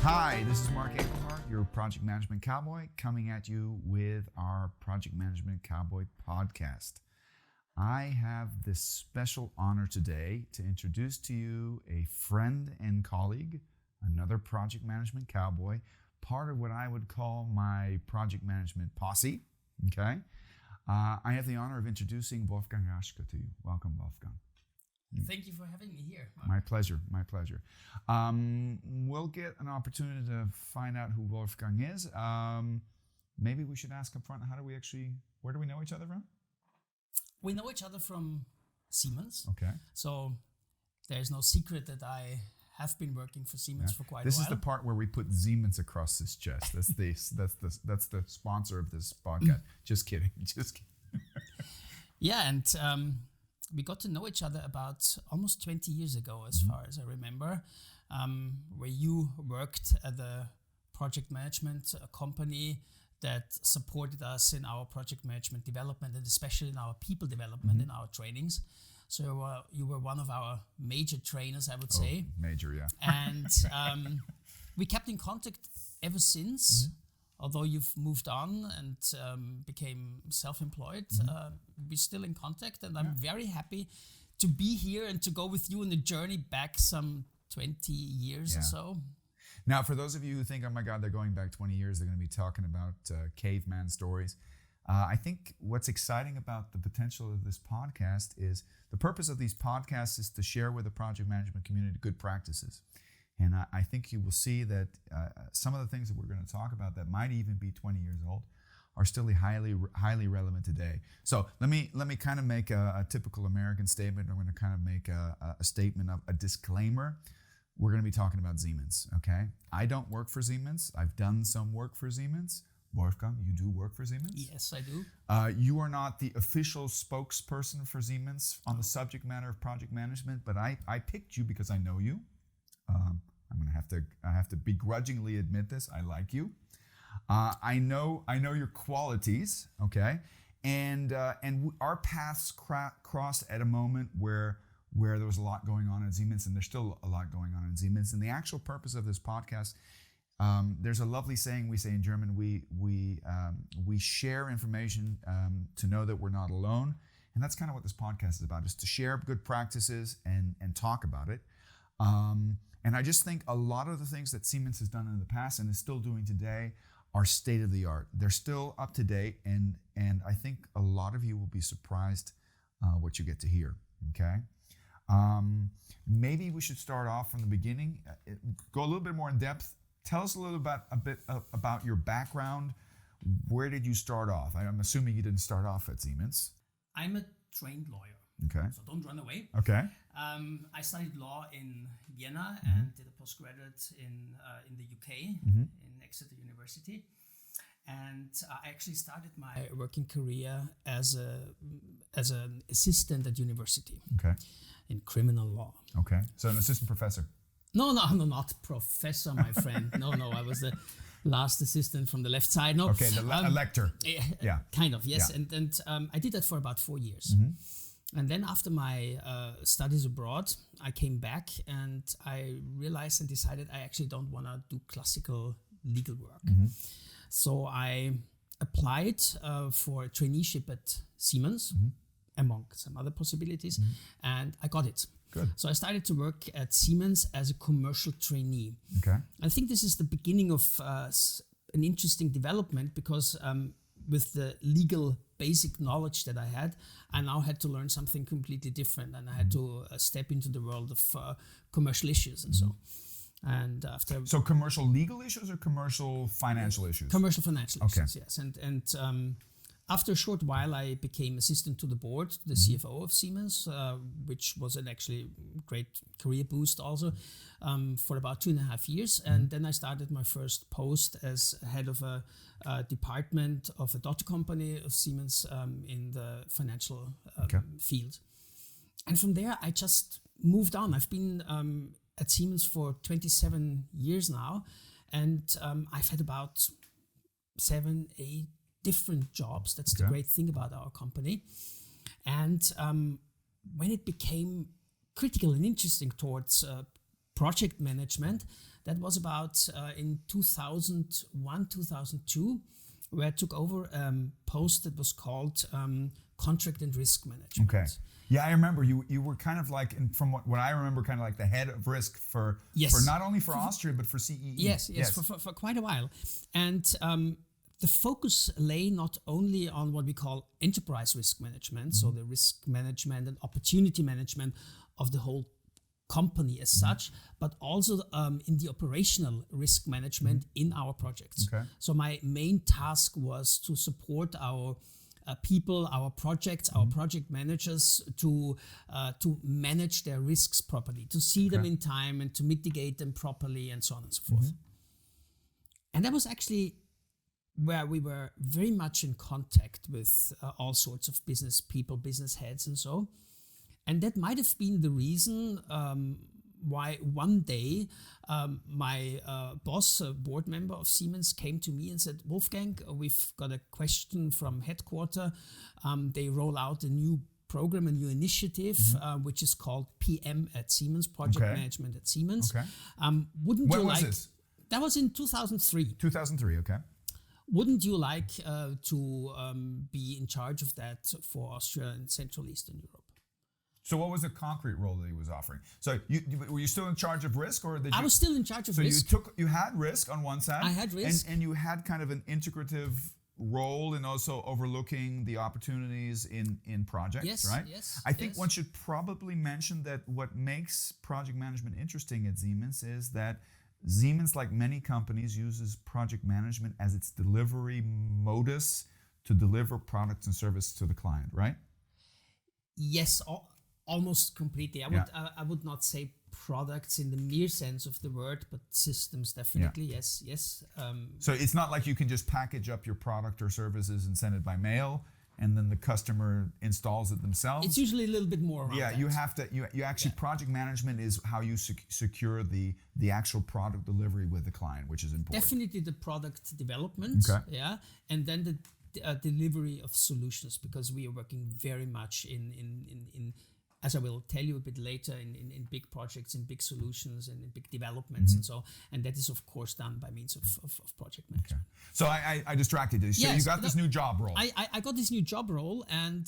Hi, this is Mark Engelhardt, your Project Management Cowboy, coming at you with our Project Management Cowboy podcast. I have this special honor today to introduce to you a friend and colleague, another Project Management Cowboy, part of what I would call my Project Management posse, okay? I have the honor of introducing Wolfgang Raschka to you. Welcome, Wolfgang. Thank you for having me here, Mark. My pleasure, my pleasure. We'll get an opportunity to find out who Wolfgang is. Maybe we should ask up front, where do we know each other from? We know each other from Siemens. Okay. So there's no secret that I have been working for Siemens for quite a while. This is the part where we put Siemens across his chest. That's the sponsor of this podcast. Just kidding. Yeah, and we got to know each other about almost 20 years ago, as far as I remember, where you worked at a project management company that supported us in our project management development, and especially in our people development, in our trainings. So you were one of our major trainers, I would say. Major, yeah. And we kept in contact ever since. Although you've moved on and became self-employed, we're still in contact, and I'm very happy to be here and to go with you on the journey back some 20 years or so. Now, for those of you who think, oh my God, they're going back 20 years, they're going to be talking about caveman stories. I think what's exciting about the potential of this podcast is the purpose of these podcasts is to share with the project management community good practices. And I think you will see that some of the things that we're going to talk about that might even be 20 years old are still highly relevant today. So let me kind of make a typical American statement. I'm going to kind of make a statement of a disclaimer. We're going to be talking about Siemens, okay? I don't work for Siemens. I've done some work for Siemens. Wolfgang, you do work for Siemens? Yes, I do. You are not the official spokesperson for Siemens on the subject matter of project management, but I picked you because I know you. I have to begrudgingly admit this. I like you. I know your qualities. Okay, and our paths crossed at a moment where there was a lot going on at Siemens, and there's still a lot going on in Siemens. And the actual purpose of this podcast, there's a lovely saying we say in German. We share information to know that we're not alone, and that's kind of what this podcast is about: is to share good practices and talk about it. And I just think a lot of the things that Siemens has done in the past and is still doing today are state of the art. They're still up to date, and I think a lot of you will be surprised what you get to hear. Okay, maybe we should start off from the beginning. Go a little bit more in depth. Tell us a little bit about your background. Where did you start off? I'm assuming you didn't start off at Siemens. I'm a trained lawyer. Okay. So don't run away. Okay. I studied law in Vienna and did a postgraduate in the UK, in Exeter University. And I actually started my working career as an assistant at university. Okay. In criminal law. Okay. So an assistant professor. No, not professor, my friend. No, I was the last assistant from the left side. No. Okay, a lector. Yeah. Kind of, yes. Yeah. And I did that for about 4 years. And then after my studies abroad, I came back and I realized and decided I actually don't want to do classical legal work. So I applied for a traineeship at Siemens, among some other possibilities, and I got it. Good. So I started to work at Siemens as a commercial trainee. Okay. I think this is the beginning of an interesting development because with the legal basic knowledge that I had, I now had to learn something completely different, and I had to step into the world of commercial issues and so. And so commercial legal issues or commercial financial issues? Commercial financial issues, yes. And after a short while, I became assistant to the board, to the CFO of Siemens, which was an actually great career boost also for about 2.5 years. And then I started my first post as head of a department of a daughter company of Siemens in the financial field. And from there, I just moved on. I've been at Siemens for 27 years now, and I've had about 7-8 different jobs. That's the great thing about our company. And when it became critical and interesting towards project management. That was about in 2001, 2002, where I took over a post that was called Contract and Risk Management. Okay. Yeah, I remember you were kind of like, from what I remember, kind of like the head of risk for not only for Austria, but for CEE. Yes. For quite a while. And the focus lay not only on what we call enterprise risk management, so the risk management and opportunity management of the whole company as such, but also in the operational risk management in our projects. Okay. So my main task was to support our people, our projects, our project managers to manage their risks properly, to see them in time and to mitigate them properly, and so on and so forth. And that was actually where we were very much in contact with all sorts of business people, business heads, and so. And that might have been the reason why one day my boss, a board member of Siemens, came to me and said, Wolfgang, we've got a question from headquarters. They roll out a new program, a new initiative, which is called PM at Siemens, Project Management at Siemens. Okay. Wouldn't when you was like? this? That was in 2003. 2003, okay. Wouldn't you like to be in charge of that for Austria and Central Eastern Europe? So what was the concrete role that he was offering? So were you still in charge of risk, or did you? I was still in charge of risk. So you had risk on one side. I had risk, and you had kind of an integrative role in also overlooking the opportunities in projects, right? Yes. I think one should probably mention that what makes project management interesting at Siemens is that Siemens, like many companies, uses project management as its delivery modus to deliver products and service to the client, right? Yes, almost completely. I would not say products in the mere sense of the word, but systems definitely. Yes. So it's not like you can just package up your product or services and send it by mail, and then the customer installs it themselves. It's usually a little bit more around that. You have to. You actually project management is how you secure the actual product delivery with the client, which is important. Definitely the product development. Okay. Yeah, and then the delivery of solutions, because we are working very much in as I will tell you a bit later, in big projects, in big solutions, and in big developments, and so. And that is, of course, done by means of project management. Okay. So I distracted you. So you got this new job role. I got this new job role, and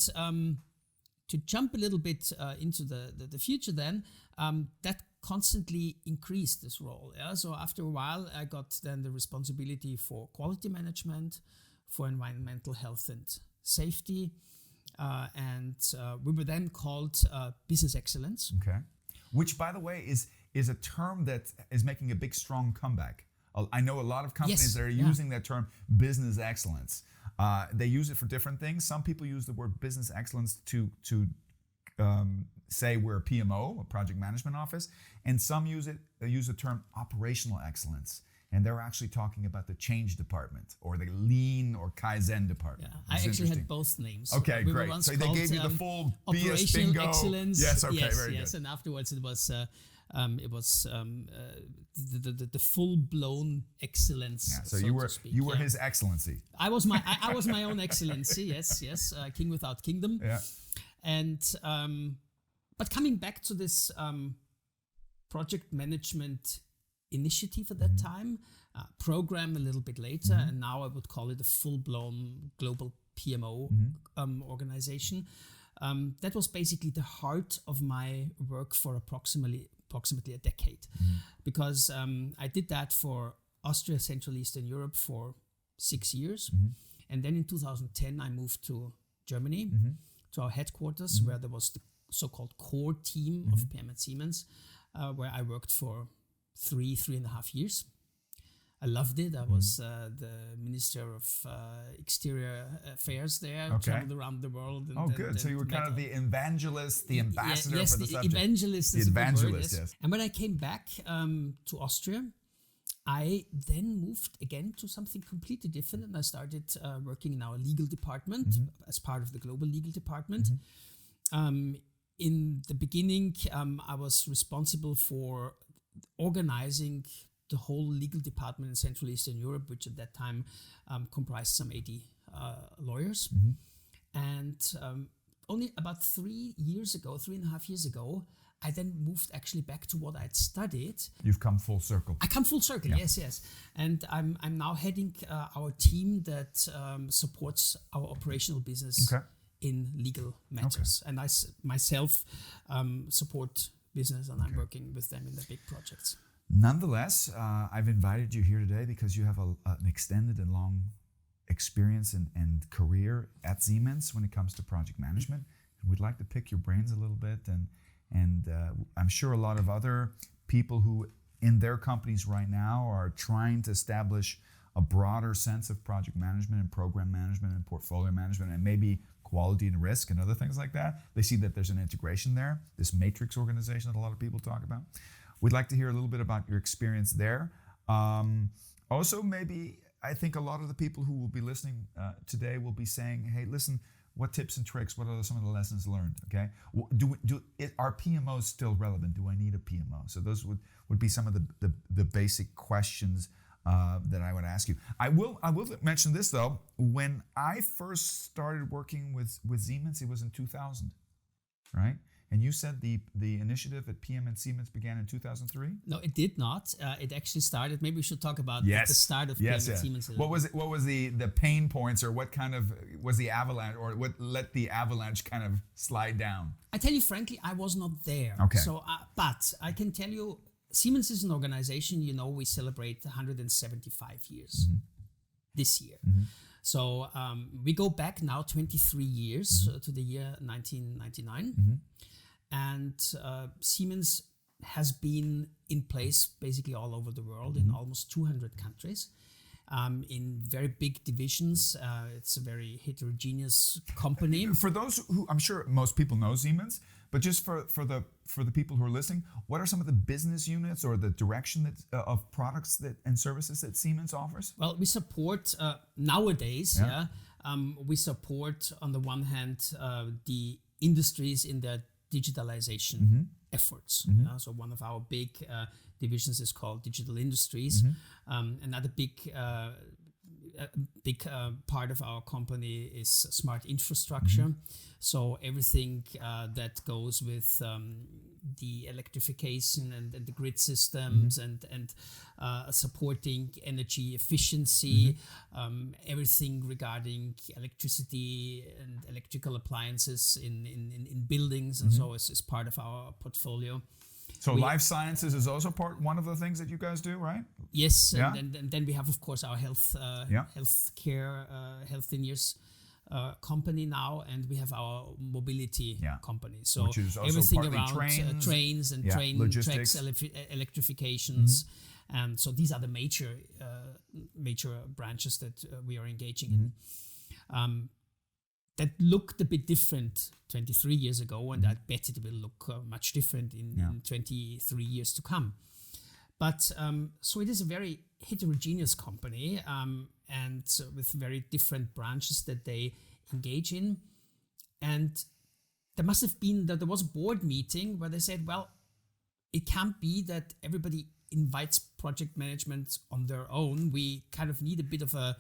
to jump a little bit into the future then, that constantly increased this role. Yeah? So after a while, I got then the responsibility for quality management, for environmental health and safety, and we were then called business excellence. Okay. Which, by the way, is a term that is making a big, strong comeback. I know a lot of companies that are using that term, business excellence. They use it for different things. Some people use the word business excellence to say we're a PMO, a project management office, and some use the term operational excellence. And they're actually talking about the change department or the lean or Kaizen department. Yeah, I actually had both names. Okay, we great. So they gave you the full BS operational bingo. excellence. Yes, okay, very good. Yes, and afterwards it was the full blown excellence. Yeah, so to you were His Excellency. I was my own excellency. Yes, king without kingdom. Yeah. And but coming back to this project management initiative at that time, program a little bit later, and now I would call it a full-blown global PMO organization. That was basically the heart of my work for approximately a decade, because I did that for Austria, Central Eastern Europe for 6 years, and then in 2010 I moved to Germany, to our headquarters, where there was the so-called core team of PM at Siemens, where I worked for 3.5 years. I loved it. I was the Minister of Exterior Affairs there, traveled around the world. And, good. So you were kind of the evangelist, the ambassador for the subject. Evangelist the is evangelist, yes. And when I came back to Austria, I then moved again to something completely different, and I started working in our legal department as part of the global legal department. In the beginning, I was responsible for organizing the whole legal department in Central Eastern Europe, which at that time comprised some 80 lawyers. And only about 3.5 years ago, I then moved actually back to what I'd studied. You've come full circle. I come full circle, yes. And I'm now heading our team that supports our operational business in legal matters. And I myself support business, and I'm working with them in the big projects. Nonetheless, I've invited you here today because you have an extended and long experience and career at Siemens when it comes to project management. And we'd like to pick your brains a little bit, and I'm sure a lot of other people who in their companies right now are trying to establish a broader sense of project management and program management and portfolio management and maybe quality and risk and other things like that. They see that there's an integration there, this matrix organization that a lot of people talk about. We'd like to hear a little bit about your experience there. Also, maybe I think a lot of the people who will be listening today will be saying, hey, listen, what tips and tricks, what are some of the lessons learned, okay? Are PMOs still relevant? Do I need a PMO? So those would be some of the basic questions that I would ask you. I will mention this though. When I first started working with Siemens, it was in 2000, right? And you said the initiative at PM and Siemens began in 2003? No, it did not. It actually started. Maybe we should talk about the start of PM and Siemens. What was the pain points, or what kind of was the avalanche, or what let the avalanche kind of slide down? I tell you frankly, I was not there. Okay. So, but I can tell you, Siemens is an organization. We celebrate 175 years this year. So we go back now 23 years to the year 1999. And Siemens has been in place basically all over the world in almost 200 countries, in very big divisions. It's a very heterogeneous company. For those who, I'm sure most people know Siemens, but just for the people who are listening, what are some of the business units or the direction of products and services that Siemens offers? Well, we support nowadays. We support on the one hand the industries in their digitalization efforts. So one of our big divisions is called Digital Industries. Another big part of our company is smart infrastructure. So everything that goes with the electrification and the grid systems and supporting energy efficiency, everything regarding electricity and electrical appliances in buildings, and so is part of our portfolio. So life sciences is also one of the things that you guys do, right? Yes, and then we have, of course, our healthcare, health engineers company now, and we have our mobility company. So which is also everything partly around trains and train logistics. tracks, electrifications, and so these are the major branches that we are engaging in. That looked a bit different 23 years ago, and I bet it will look much different in 23 years to come. But so it is a very heterogeneous company, and with very different branches that they engage in. And there was a board meeting where they said, well, it can't be that everybody invites project management on their own. We kind of need a bit of a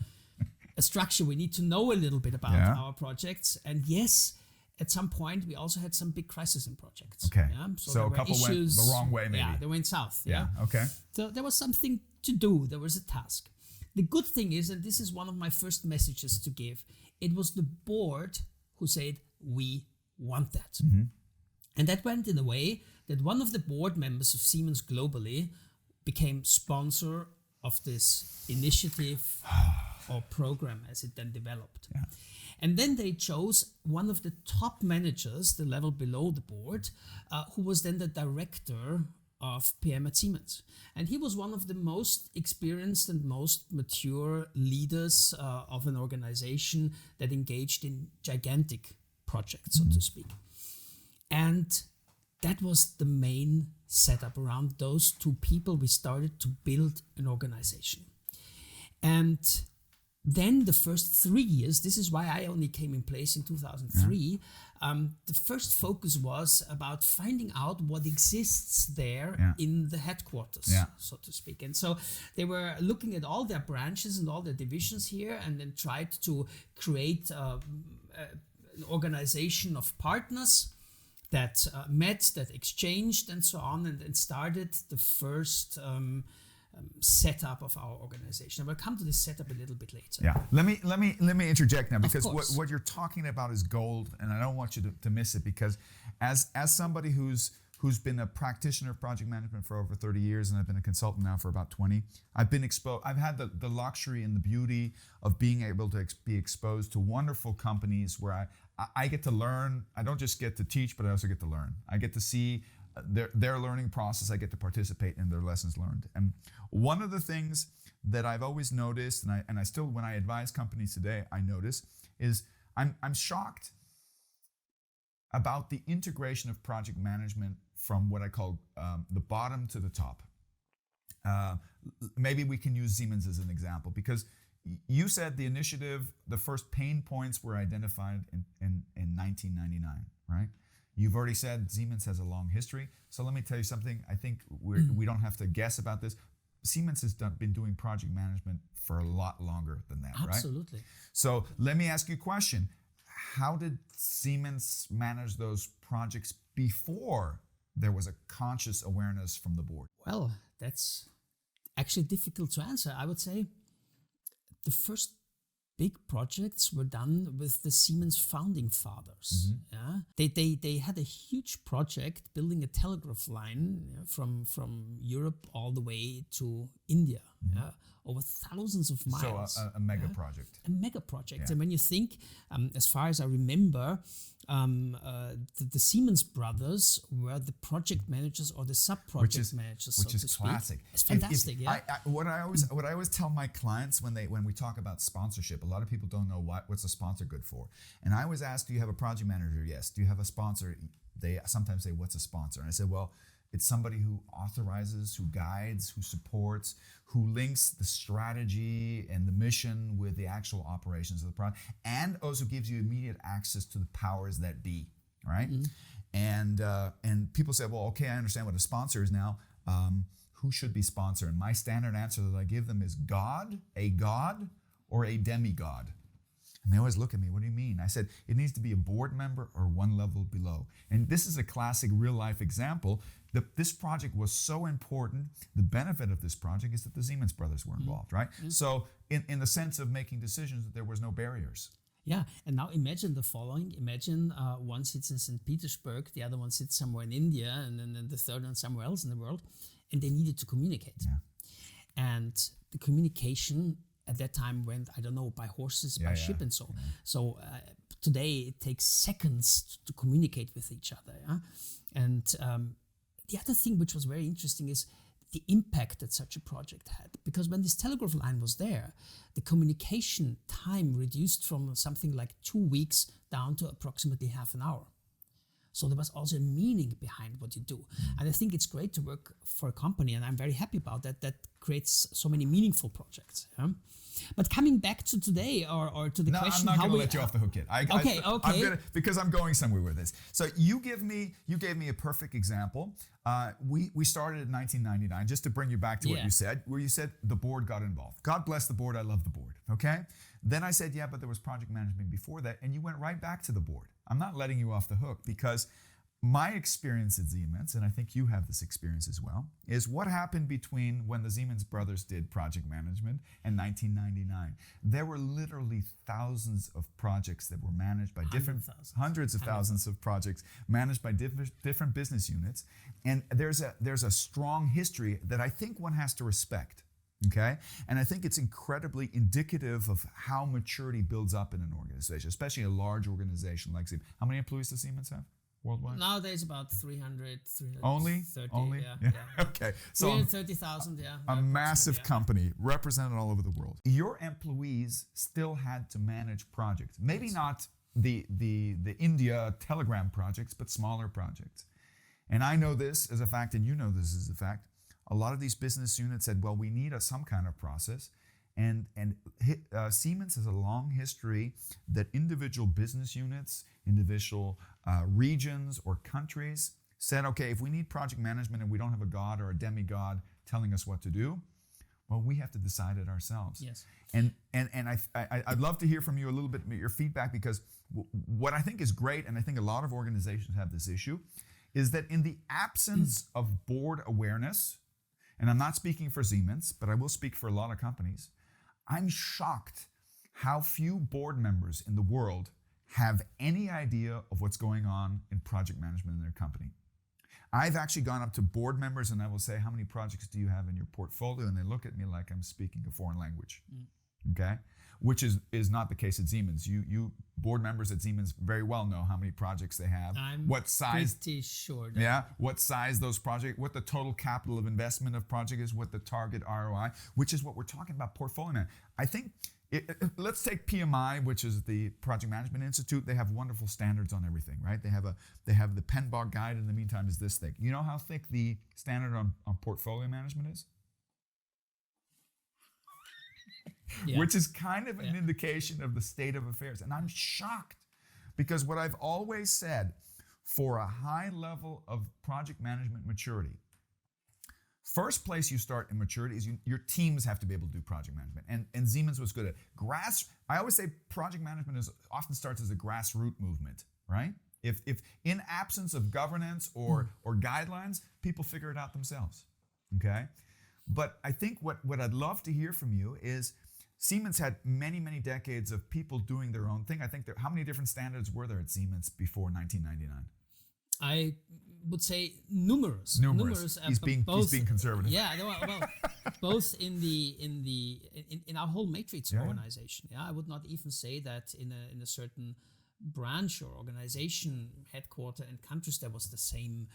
structure. We need to know a little bit about our projects. And yes, at some point we also had some big crises in projects. Okay. So a couple went the wrong way, maybe. Yeah, they went south. Okay. So there was something to do. There was a task. The good thing is, and this is one of my first messages to give, it was the board who said, we want that. And that went in a way that one of the board members of Siemens globally became sponsor of this initiative or program as it then developed. And then they chose one of the top managers, the level below the board, who was then the director of PM at Siemens. And he was one of the most experienced and most mature leaders of an organization that engaged in gigantic projects, so to speak. And that was the main setup. Around those two people, we started to build an organization. And then the first 3 years, this is why I only came in place in 2003, the first focus was about finding out what exists there in the headquarters, so to speak. And so they were looking at all their branches and all their divisions here, and then tried to create an organization of partners that met, that exchanged, and so on, and started the first setup of our organization. And we'll come to this setup a little bit later. Yeah, let me interject now, because course. what you're talking about is gold, and I don't want you to miss it, because as somebody who's been a practitioner of project management for over 30 years, and I've been a consultant now for about 20, I've had the luxury and the beauty of being able to be exposed to wonderful companies where I get to learn. I don't just get to teach, but I also get to learn. I get to see their learning process. I get to participate in their lessons learned. And one of the things that I've always noticed, and I still, when I advise companies today, I notice, is I'm shocked about the integration of project management from what I call the bottom to the top. Maybe we can use Siemens as an example, because you said the initiative, the first pain points were identified in 1999, right? You've already said Siemens has a long history. So let me tell you something. I think we don't have to guess about this. Siemens has been doing project management for a lot longer than that, right? Absolutely. So let me ask you a question. How did Siemens manage those projects before there was a conscious awareness from the board? Well, that's actually difficult to answer. I would say the first big projects were done with the Siemens founding fathers. Yeah, they had a huge project building a telegraph line from Europe all the way to India. Yeah, over thousands of miles. So a mega project. A mega project. Yeah. And when you think, as far as I remember, the Siemens brothers were the project managers or the sub-project managers, which so is to speak. classic. It's fantastic. What I always tell my clients when we talk about sponsorship, a lot of people don't know what's a sponsor good for. And I always ask, do you have a project manager? Yes. Do you have a sponsor? They sometimes say, what's a sponsor? And I say, well, it's somebody who authorizes, who guides, who supports, who links the strategy and the mission with the actual operations of the project, and also gives you immediate access to the powers that be, right? And people say, well, okay, I understand what a sponsor is now. Who should be sponsor? And my standard answer that I give them is God, or a demigod. And they always look at me, what do you mean? I said, it needs to be a board member or one level below. And this is a classic real life example. This project was so important. The benefit of this project is that the Siemens brothers were involved, right? So in the sense of making decisions, there was no barriers. Yeah, and now imagine the following. Imagine one sits in St. Petersburg, the other one sits somewhere in India, and then the third one somewhere else in the world, and they needed to communicate. Yeah. And the communication at that time went, I don't know, by horses, by ship, and so. So today it takes seconds to communicate with each other. Yeah? And the other thing which was very interesting is the impact that such a project had. Because when this telegraph line was there, the communication time reduced from something like 2 weeks down to approximately half an hour. So there was also a meaning behind what you do. And I think it's great to work for a company, and I'm very happy about that creates so many meaningful projects. Yeah? But coming back to today, or to the question, I'm not going to let you off the hook yet. Okay. Because I'm going somewhere with this. So you gave me a perfect example. We started in 1999, just to bring you back to what you said, where you said the board got involved. God bless the board. I love the board. Okay. Then I said, but there was project management before that, and you went right back to the board. I'm not letting you off the hook, because my experience at Siemens, and I think you have this experience as well, is what happened between when the Siemens brothers did project management and 1999. There were literally thousands of projects that were managed by hundreds of thousands of projects managed by different business units. And there's a strong history that I think one has to respect. Okay? And I think it's incredibly indicative of how maturity builds up in an organization, especially a large organization like Siemens. How many employees does Siemens have worldwide? Nowadays about 330. Only? Yeah. Okay. So 330,000, a massive company represented all over the world. Your employees still had to manage projects. Maybe not the India telegram projects, but smaller projects. And I know this as a fact, and you know this as a fact. A lot of these business units said, well, we need some kind of process. And Siemens has a long history that individual business units, individual regions or countries said, okay, if we need project management and we don't have a god or a demigod telling us what to do, Well, we have to decide it ourselves. Yes. And I'd love to hear from you a little bit, your feedback, because what I think is great, and I think a lot of organizations have this issue, is that in the absence of board awareness, and I'm not speaking for Siemens, but I will speak for a lot of companies, I'm shocked how few board members in the world have any idea of what's going on in project management in their company. I've actually gone up to board members and I will say, how many projects do you have in your portfolio? And they look at me like I'm speaking a foreign language, okay? Which is not the case at Siemens. You board members at Siemens very well know how many projects they have, what size, pretty sure. What size those projects, what the total capital of investment of project is, what the target ROI, which is what we're talking about portfolio now. I think, let's take PMI, which is the Project Management Institute. They have wonderful standards on everything, right? They have the PMBOK guide. In the meantime, is this thick. You know how thick the standard on portfolio management is? Yeah. Which is kind of an indication of the state of affairs. And I'm shocked because what I've always said, for a high level of project management maturity, first place you start in maturity is your teams have to be able to do project management. And Siemens was good at I always say project management often starts as a grassroots movement, right? If in absence of governance or guidelines, people figure it out themselves, okay? But I think what I'd love to hear from you is Siemens had many, many decades of people doing their own thing. I think how many different standards were there at Siemens before 1999? I would say numerous. He's being conservative. Yeah, well, both in our whole matrix organization. Yeah, I would not even say that in a certain branch or organization, headquarter and countries, there was the same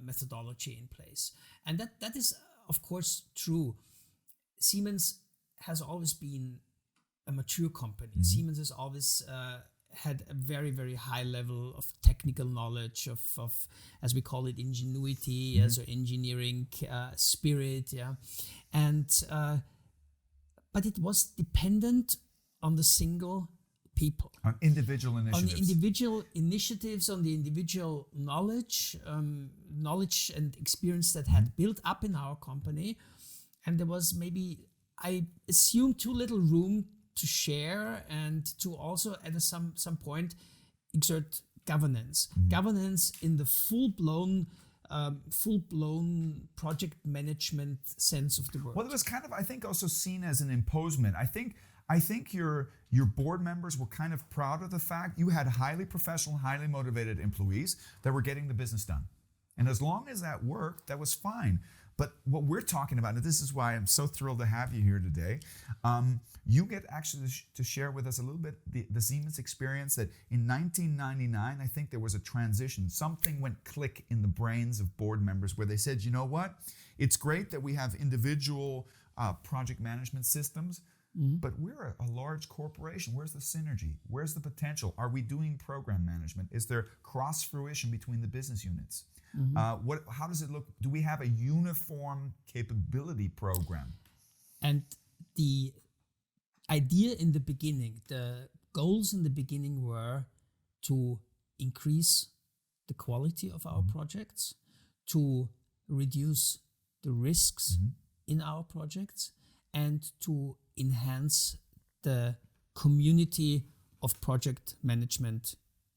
methodology in place, and that is of course true. Siemens has always been a mature company. Siemens has always had a very, very high level of technical knowledge, of as we call it, ingenuity, as an engineering spirit, and but it was dependent on the single people, on individual initiatives, on the individual knowledge and experience that had built up in our company, and there was maybe, I assume, too little room to share and to also at some point exert governance. Governance in the full-blown project management sense of the word. Well, it was kind of, I think, also seen as an imposement. I think your board members were kind of proud of the fact you had highly professional, highly motivated employees that were getting the business done. And as long as that worked, that was fine. But what we're talking about, and this is why I'm so thrilled to have you here today, you get actually to share with us a little bit the Siemens experience that in 1999, I think there was a transition. Something went click in the brains of board members where they said, you know what? It's great that we have individual project management systems, but we're a large corporation. Where's the synergy? Where's the potential? Are we doing program management? Is there cross fruition between the business units? How does it look? Do we have a uniform capability program? And the idea in the beginning, the goals in the beginning were to increase the quality of our projects, to reduce the risks in our projects, and to enhance the community of project management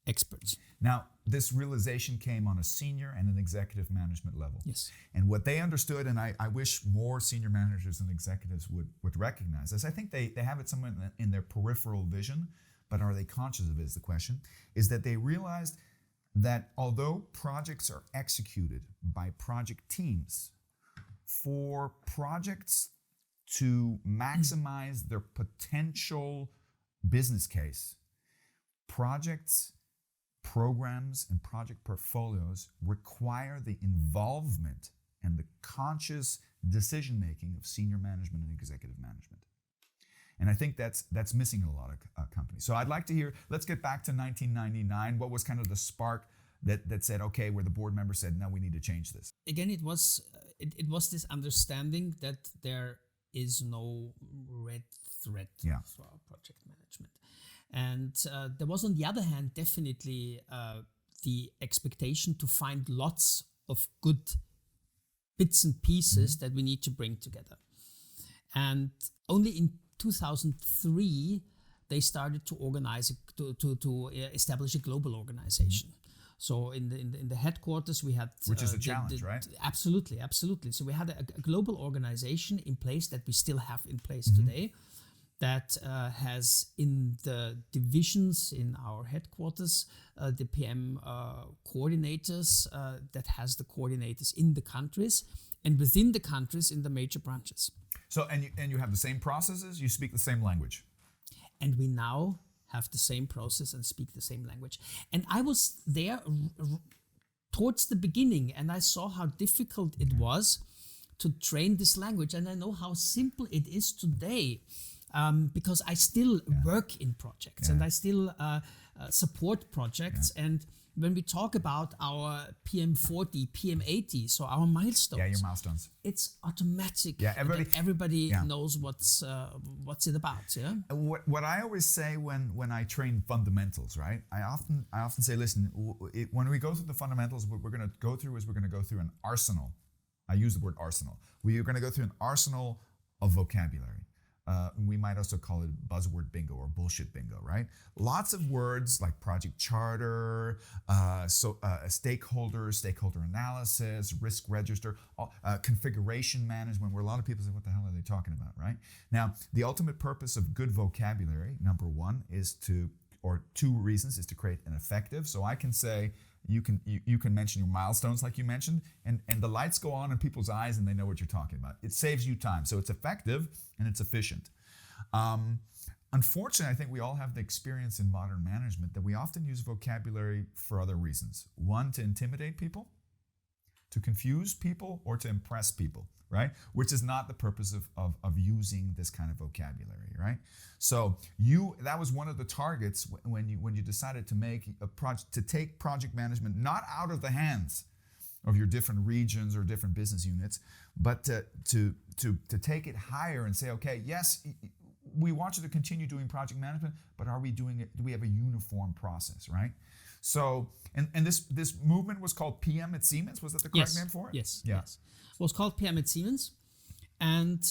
experts. Now, this realization came on a senior and an executive management level. Yes. And what they understood, and I wish more senior managers and executives would recognize this, I think they have it somewhere in their peripheral vision, but are they conscious of it is the question, is that they realized that although projects are executed by project teams, for projects to maximize their potential business case, projects, programs, and project portfolios require the involvement and the conscious decision-making of senior management and executive management. And I think that's missing in a lot of companies. So I'd like to hear, let's get back to 1999. What was kind of the spark that said, okay, where the board member said, no, we need to change this? Again, it was this understanding that there is no red thread for our project management. And there was, on the other hand, definitely the expectation to find lots of good bits and pieces that we need to bring together. And only in 2003, they started to organize, to establish a global organization. So in the headquarters, we had... Which is a challenge, right? Absolutely, absolutely. So we had a global organization in place that we still have in place today, that has in the divisions in our headquarters, the PM coordinators, that has the coordinators in the countries, and within the countries in the major branches. So, and you have the same processes, you speak the same language. And we now have the same process and speak the same language. And I was there towards the beginning, and I saw how difficult it was to train this language. And I know how simple it is today, because I still work in projects and I still support projects. And when we talk about our PM40, PM80, so our milestones. Yeah, your milestones. It's automatic. Yeah, everybody knows what's it about. Yeah. What I always say when I train fundamentals, right? I often say, listen, when we go through the fundamentals, what we're going to go through is we're going to go through an arsenal. I use the word arsenal. We are going to go through an arsenal of vocabulary. We might also call it buzzword bingo or bullshit bingo, right? Lots of words like project charter, stakeholder analysis, risk register, configuration management, where a lot of people say, what the hell are they talking about, right? Now, the ultimate purpose of good vocabulary, number one, two reasons, is to create an effective. So I can say, you can mention your milestones like you mentioned, and the lights go on in people's eyes and they know what you're talking about. It saves you time. So it's effective and it's efficient. Unfortunately, I think we all have the experience in modern management that we often use vocabulary for other reasons. One, to intimidate people, to confuse people, or to impress people, right? Which is not the purpose of using this kind of vocabulary, right? So that was one of the targets when you decided to make a project, to take project management not out of the hands of your different regions or different business units, but to take it higher and say, okay, yes, we want you to continue doing project management, but are we doing it? Do we have a uniform process, right? So, and this movement was called PM at Siemens. Was that the correct name for it? Yes. Yeah. Yes. It was called PM at Siemens, and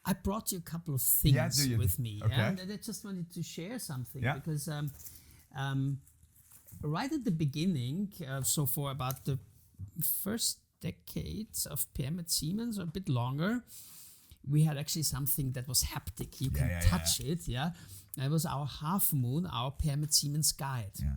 I brought you a couple of things with me. Okay. And I just wanted to share something because right at the beginning, so for about the first decades of PM at Siemens, or a bit longer, we had actually something that was haptic. You can touch it. Yeah. That was our half moon, our PM at Siemens guide. Yeah.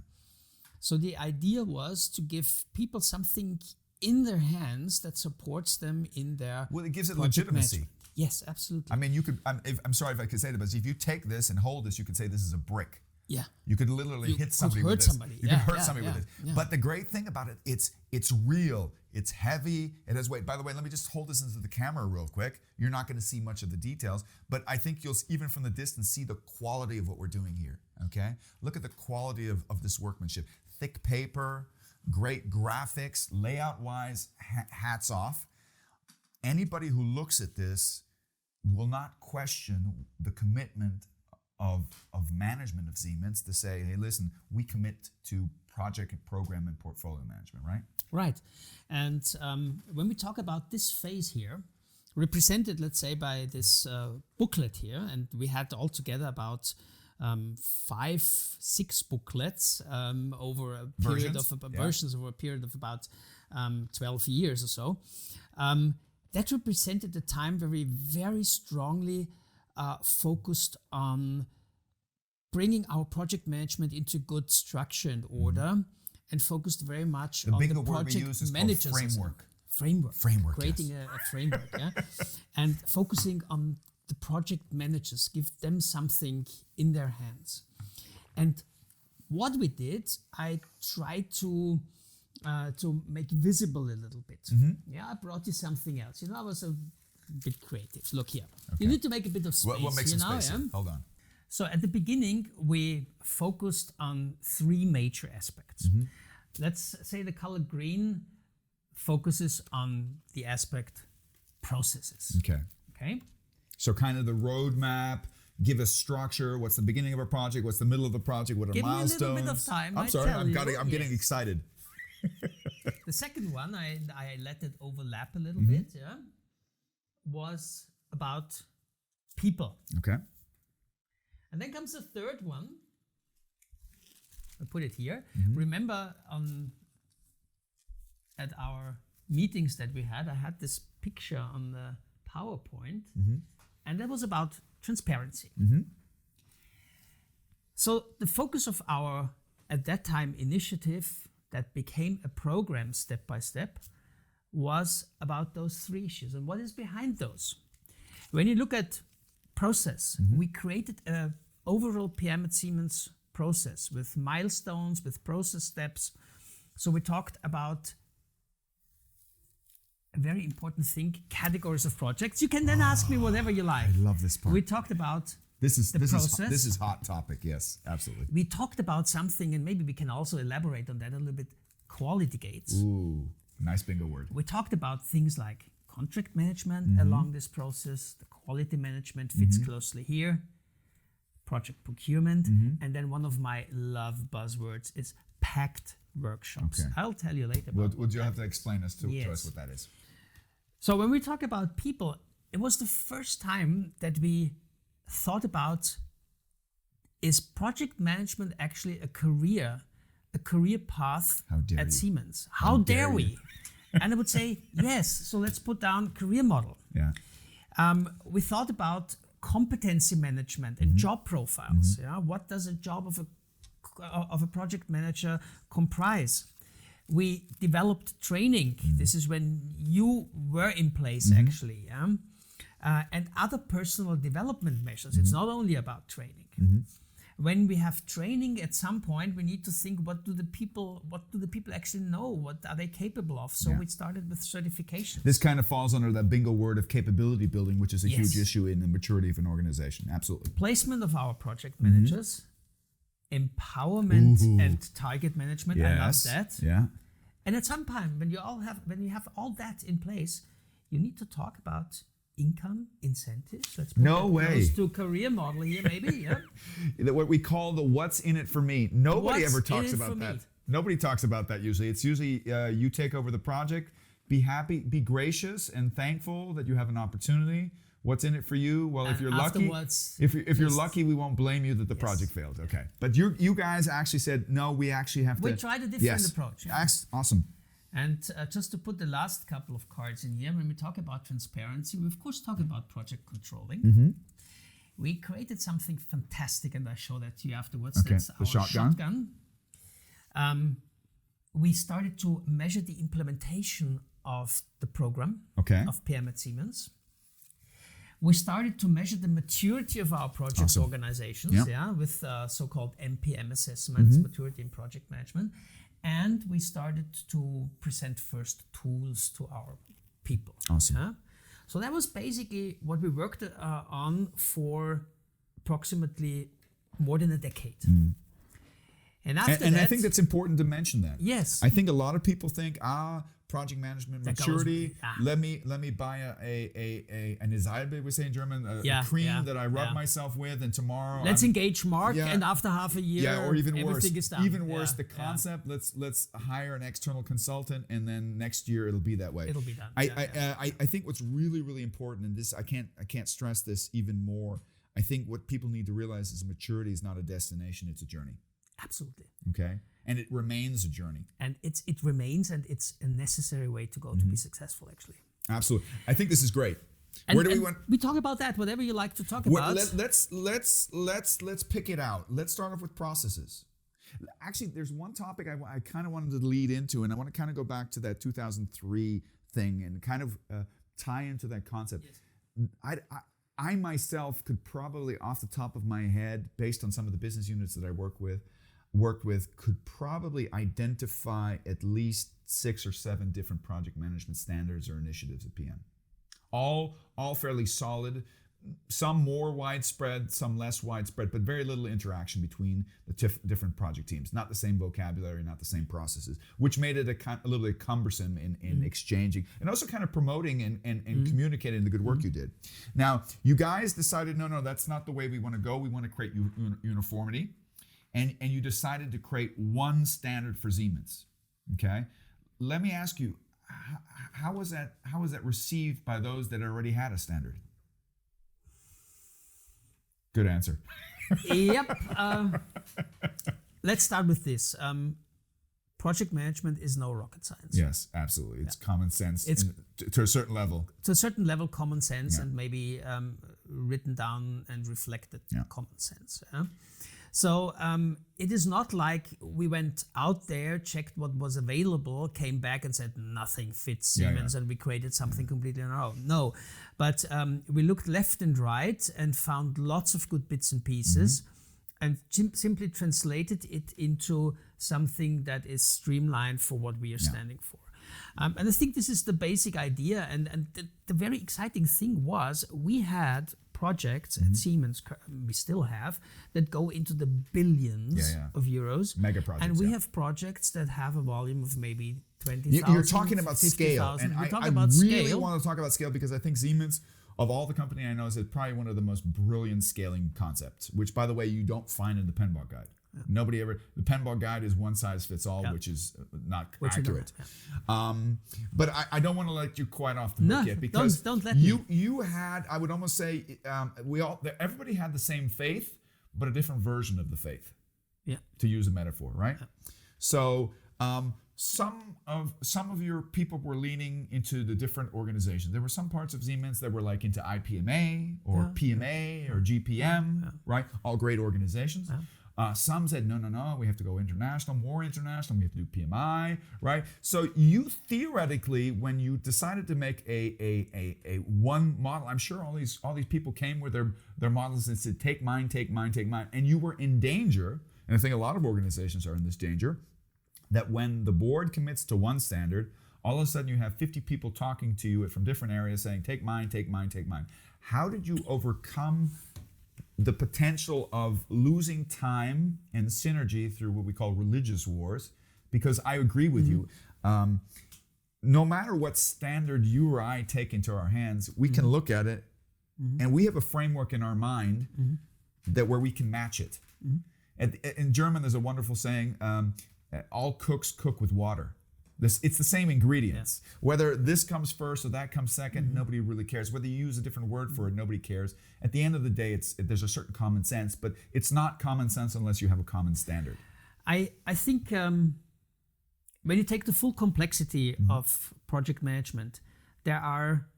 So the idea was to give people something in their hands that supports them in their it gives it legitimacy. Management. Yes, absolutely. I mean, you could. I'm sorry if I could say that, but if you take this and hold this, you could say this is a brick. Yeah. You could literally hit somebody with this. You could hurt somebody with this. Yeah. But the great thing about it, it's real. It's heavy. It has weight. By the way, let me just hold this into the camera real quick. You're not going to see much of the details, but I think you'll, even from the distance, see the quality of what we're doing here. Okay. Look at the quality of this workmanship. Thick paper. Great graphics, layout-wise, hats off. Anybody who looks at this will not question the commitment of management of Siemens to say, hey, listen, we commit to project and program and portfolio management, right? Right. And when we talk about this phase here, represented, let's say, by this booklet here, and we had altogether about 5-6 booklets over a period versions over a period of about 12 years or so. That represented the time where we very strongly focused on bringing our project management into good structure and order, and focused very much on the project managers. Framework. Creating a framework, and focusing on the project managers, give them something in their hands. And what we did, I tried to make visible a little bit. Yeah, I brought you something else. I was a bit creative. Look here. Okay. You need to make a bit of space. What makes space? Hold on. So at the beginning, we focused on 3 major aspects. Let's say the color green focuses on the aspect processes. Okay. So kind of the roadmap, give us structure. What's the beginning of a project? What's the middle of a project? What are milestones? Give me a little bit of time. I'm sorry. I'm getting excited. The second one, I let it overlap a little bit. Yeah. was about people. Okay. And then comes the third one. I'll put it here. Remember at our meetings that we had, I had this picture on the PowerPoint, and that was about transparency. So the focus of our, at that time, initiative that became a program step by step was about those three issues. And what is behind those? When you look at process, we created an overall PM at Siemens process with milestones, with process steps. So we talked about a very important thing, categories of projects. You can then ask me whatever you like. I love this part. We talked about This is process. this is hot topic. Yes, absolutely. We talked about something, and maybe we can also elaborate on that a little bit, quality gates. Ooh, nice bingo word. We talked about things like contract management along this process, the quality management fits closely here, project procurement, and then one of my love buzzwords is PACT workshops. Okay. I'll tell you later about Would you have to explain to us Yes. what that is? So when we talk about people, it was the first time that we thought about, is project management actually a career path How dare at you. Siemens? How dare you. we? And I would say, yes, so let's put down career model. Yeah. We thought about competency management and job profiles. Yeah, what does a job of a project manager comprise? We developed training. This is when you were in place, actually. Yeah? And other personal development measures. It's not only about training. When we have training, at some point we need to think, what do the people actually know? What are they capable of? So we started with certification. This kind of falls under that bingo word of capability building, which is a huge issue in the maturity of an organization. Absolutely. Placement of our project managers, empowerment and target management. I love that. Yeah. And at some time, when you have all that in place, you need to talk about income incentives. Let's put No that way. close to career model here, maybe. Yeah. What we call the what's in it for me. Nobody What's ever in talks it about for that. me? Nobody talks about that usually. It's usually you take over the project, be happy, be gracious and thankful that you have an opportunity. What's in it for you? Well, if And you're lucky, afterwards, if you're lucky, we won't blame you that the project failed. Okay, but you guys actually said no. We actually have to. We tried a different approach. Yeah. Awesome. And just to put the last couple of cards in here, when we talk about transparency, we of course talk about project controlling. We created something fantastic, and I show that to you afterwards. Okay, That's the our shotgun. We started to measure the implementation of the program of PM at Siemens. We started to measure the maturity of our project organizations, with so-called MPM assessments, maturity in project management. And we started to present first tools to our people. Awesome. So that was basically what we worked on for approximately more than a decade. And after that, I think that's important to mention that. Yes. I think a lot of people think, project management maturity. Let me buy an Salbe, we say in German, a cream that I rub myself with, and tomorrow let's engage Mark, and after half a year, or even worse, everything is done. Even worse, the concept. Let's hire an external consultant, and then next year it'll be that way. It'll be done. I think what's really, really important, and this I can't stress this even more. I think what people need to realize is maturity is not a destination; it's a journey. Absolutely. Okay. And it remains a journey. And it remains, and it's a necessary way to go to be successful, actually. Absolutely. I think this is great. And, Where do we want? We talk about that, whatever you like to talk about. Let's pick it out. Let's start off with processes. Actually, there's one topic I kind of wanted to lead into, and I want to kind of go back to that 2003 thing and kind of tie into that concept. Yes. I myself could probably, off the top of my head, based on some of the business units that I worked with, could probably identify at least 6 or 7 different project management standards or initiatives at PM. All fairly solid, some more widespread, some less widespread, but very little interaction between the different project teams. Not the same vocabulary, not the same processes, which made it a little bit cumbersome in exchanging and also kind of promoting and communicating the good work you did. Now, you guys decided, no, that's not the way we want to go. We want to create uniformity. And you decided to create one standard for Siemens, okay? Let me ask you, how was that received by those that already had a standard? Good answer. Yep. Let's start with this. Project management is no rocket science. Yes, absolutely. It's common sense to a certain level. To a certain level, common sense, and maybe written down and reflected common sense. Yeah? So it is not like we went out there, checked what was available, came back and said nothing fits Siemens, and we created something completely on our own. No, but we looked left and right and found lots of good bits and pieces, and simply translated it into something that is streamlined for what we are standing for. And I think this is the basic idea. And the very exciting thing was we had projects at Siemens, we still have, that go into the billions of euros. Mega projects. And we have projects that have a volume of maybe 20,000. You're talking about scale. And I really want to talk about scale because I think Siemens, of all the company I know, is probably one of the most brilliant scaling concepts, which, by the way, you don't find in the Penball Guide. Yeah. Nobody ever. The Penball Guide is one size fits all, which is not accurate. But I don't want to let you quite off the hook yet, because don't let me. You had, I would almost say, everybody had the same faith, but a different version of the faith. Yeah. To use a metaphor, right? Yeah. So some of your people were leaning into the different organizations. There were some parts of Siemens that were like into IPMA or PMA or GPM, right? All great organizations. Some said, no, we have to go international, more international, we have to do PMI, right? So you theoretically, when you decided to make a one model, I'm sure all these people came with their models and said, take mine, and you were in danger, and I think a lot of organizations are in this danger, that when the board commits to one standard, all of a sudden you have 50 people talking to you from different areas saying, take mine. How did you overcome the potential of losing time and synergy through what we call religious wars? Because I agree with you. No matter what standard you or I take into our hands, we can look at it and we have a framework in our mind that where we can match it. In German, there's a wonderful saying, all cooks cook with water. It's the same ingredients. Whether this comes first or that comes second, nobody really cares. Whether you use a different word for it, nobody cares. At the end of the day, there's a certain common sense, but it's not common sense unless you have a common standard. I think when you take the full complexity of project management, there are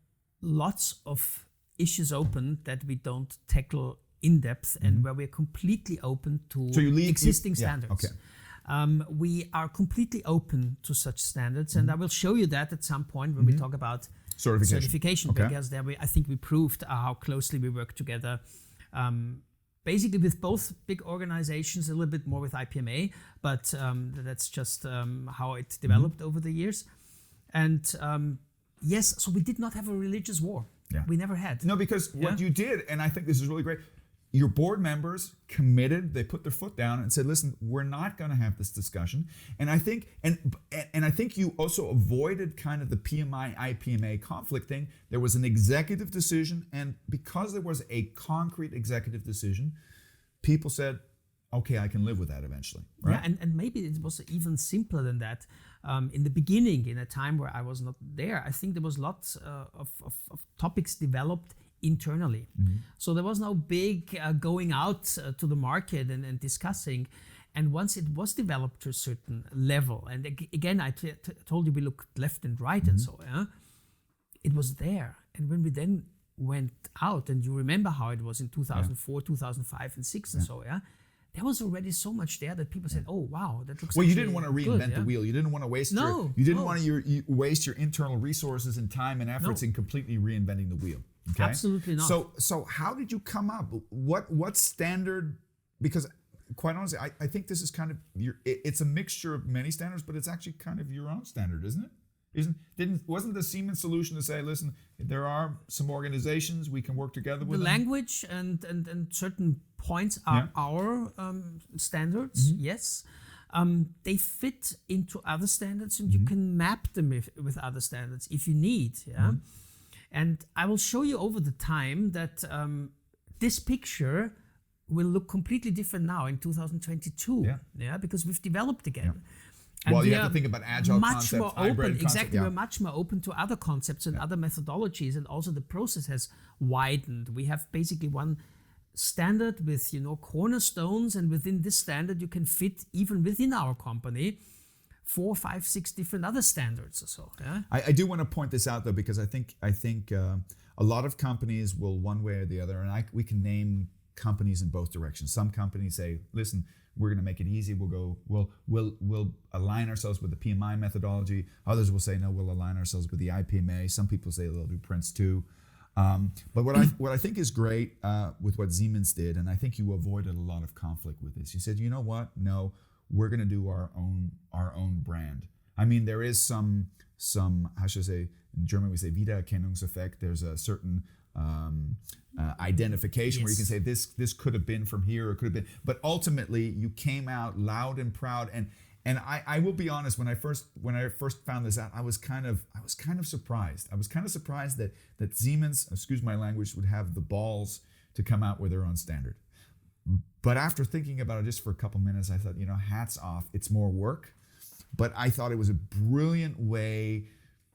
lots of issues open that we don't tackle in depth and where we're completely open to existing standards. Okay. We are completely open to such standards, and I will show you that at some point when we talk about certification, because there I think we proved how closely we work together, basically with both big organizations, a little bit more with IPMA, but that's just how it developed over the years. And yes, so we did not have a religious war. Yeah. We never had. No, because what you did, and I think this is really great, your board members committed, they put their foot down and said, listen, we're not going to have this discussion. And I think I think you also avoided kind of the PMI, IPMA conflict thing. There was an executive decision, and because there was a concrete executive decision, people said, okay, I can live with that eventually. Right? Yeah, and maybe it was even simpler than that. In the beginning, in a time where I was not there, I think there was lots of topics developed internally. So there was no big going out to the market and discussing. And once it was developed to a certain level, and again, I told you we looked left and right and so, it was there. And when we then went out, and you remember how it was in 2004, 2005 and 6 and so, there was already so much there that people said, "Oh, wow, that looks." Well, you didn't want to reinvent the wheel. You didn't want to waste. You didn't want to waste your internal resources and time and efforts in completely reinventing the wheel. Okay? Absolutely not. So how did you come up? What standard? Because quite honestly, I think this is kind of it's a mixture of many standards, but it's actually kind of your own standard, isn't it? Wasn't the Siemens solution to say, listen, there are some organizations we can work together with? The language and certain points are our standards, yes. They fit into other standards, and you can map them with other standards if you need. And I will show you over the time that this picture will look completely different now in 2022. Because we've developed again. Well, we you have are to think about agile much concepts, more hybrid open. concepts. Exactly, Yeah. we're much more open to other concepts and other methodologies, and also the process has widened. We have basically one standard with cornerstones, and within this standard you can fit, even within our company, 4, 5, 6 different other standards or so. Yeah? I do want to point this out though, because I think a lot of companies will one way or the other, and we can name companies in both directions. Some companies say, listen, we're going to make it easy. We'll align ourselves with the PMI methodology. Others will say, no, we'll align ourselves with the IPMA. Some people say they'll do Prince 2. But what I think is great with what Siemens did, and I think you avoided a lot of conflict with this. You said, you know what? No, we're going to do our own brand. I mean, there is some how should I say, in German we say Wiedererkennungseffekt. There's a certain identification where you can say this could have been from here, or could have been, but ultimately you came out loud and proud. And I will be honest, when I first found this out, I was kind of surprised. I was kind of surprised that Siemens, excuse my language, would have the balls to come out with their own standard. But after thinking about it just for a couple minutes, I thought, hats off. It's more work, but I thought it was a brilliant way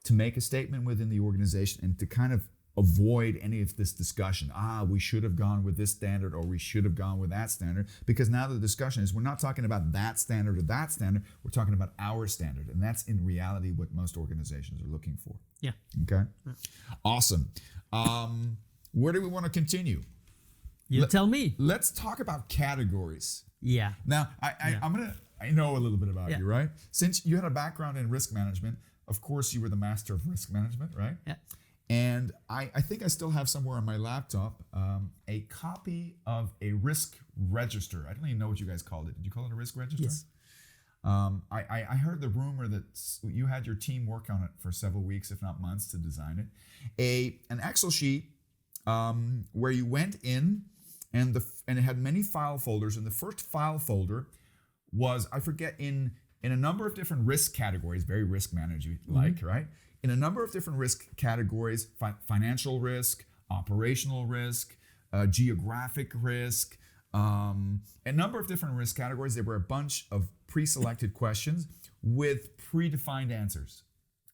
to make a statement within the organization and to kind of avoid any of this discussion. We should have gone with this standard, or we should have gone with that standard, because now the discussion is we're not talking about that standard or that standard, we're talking about our standard, and that's in reality what most organizations are looking for. Yeah. Okay. Yeah. Awesome. Where do we want to continue? You tell me. Let's talk about categories. Yeah. Now, I know a little bit about you, right? Since you had a background in risk management, of course you were the master of risk management, right? Yeah. And I think I still have somewhere on my laptop a copy of a risk register. I don't even know what you guys called it. Did you call it a risk register? Yes. I heard the rumor that you had your team work on it for several weeks, if not months, to design it. An Excel sheet where you went in and it had many file folders. And the first file folder was, I forget, in a number of different risk categories, very risk manager-like, right? In a number of different risk categories: financial risk, operational risk, geographic risk, a number of different risk categories. There were a bunch of pre-selected questions with predefined answers.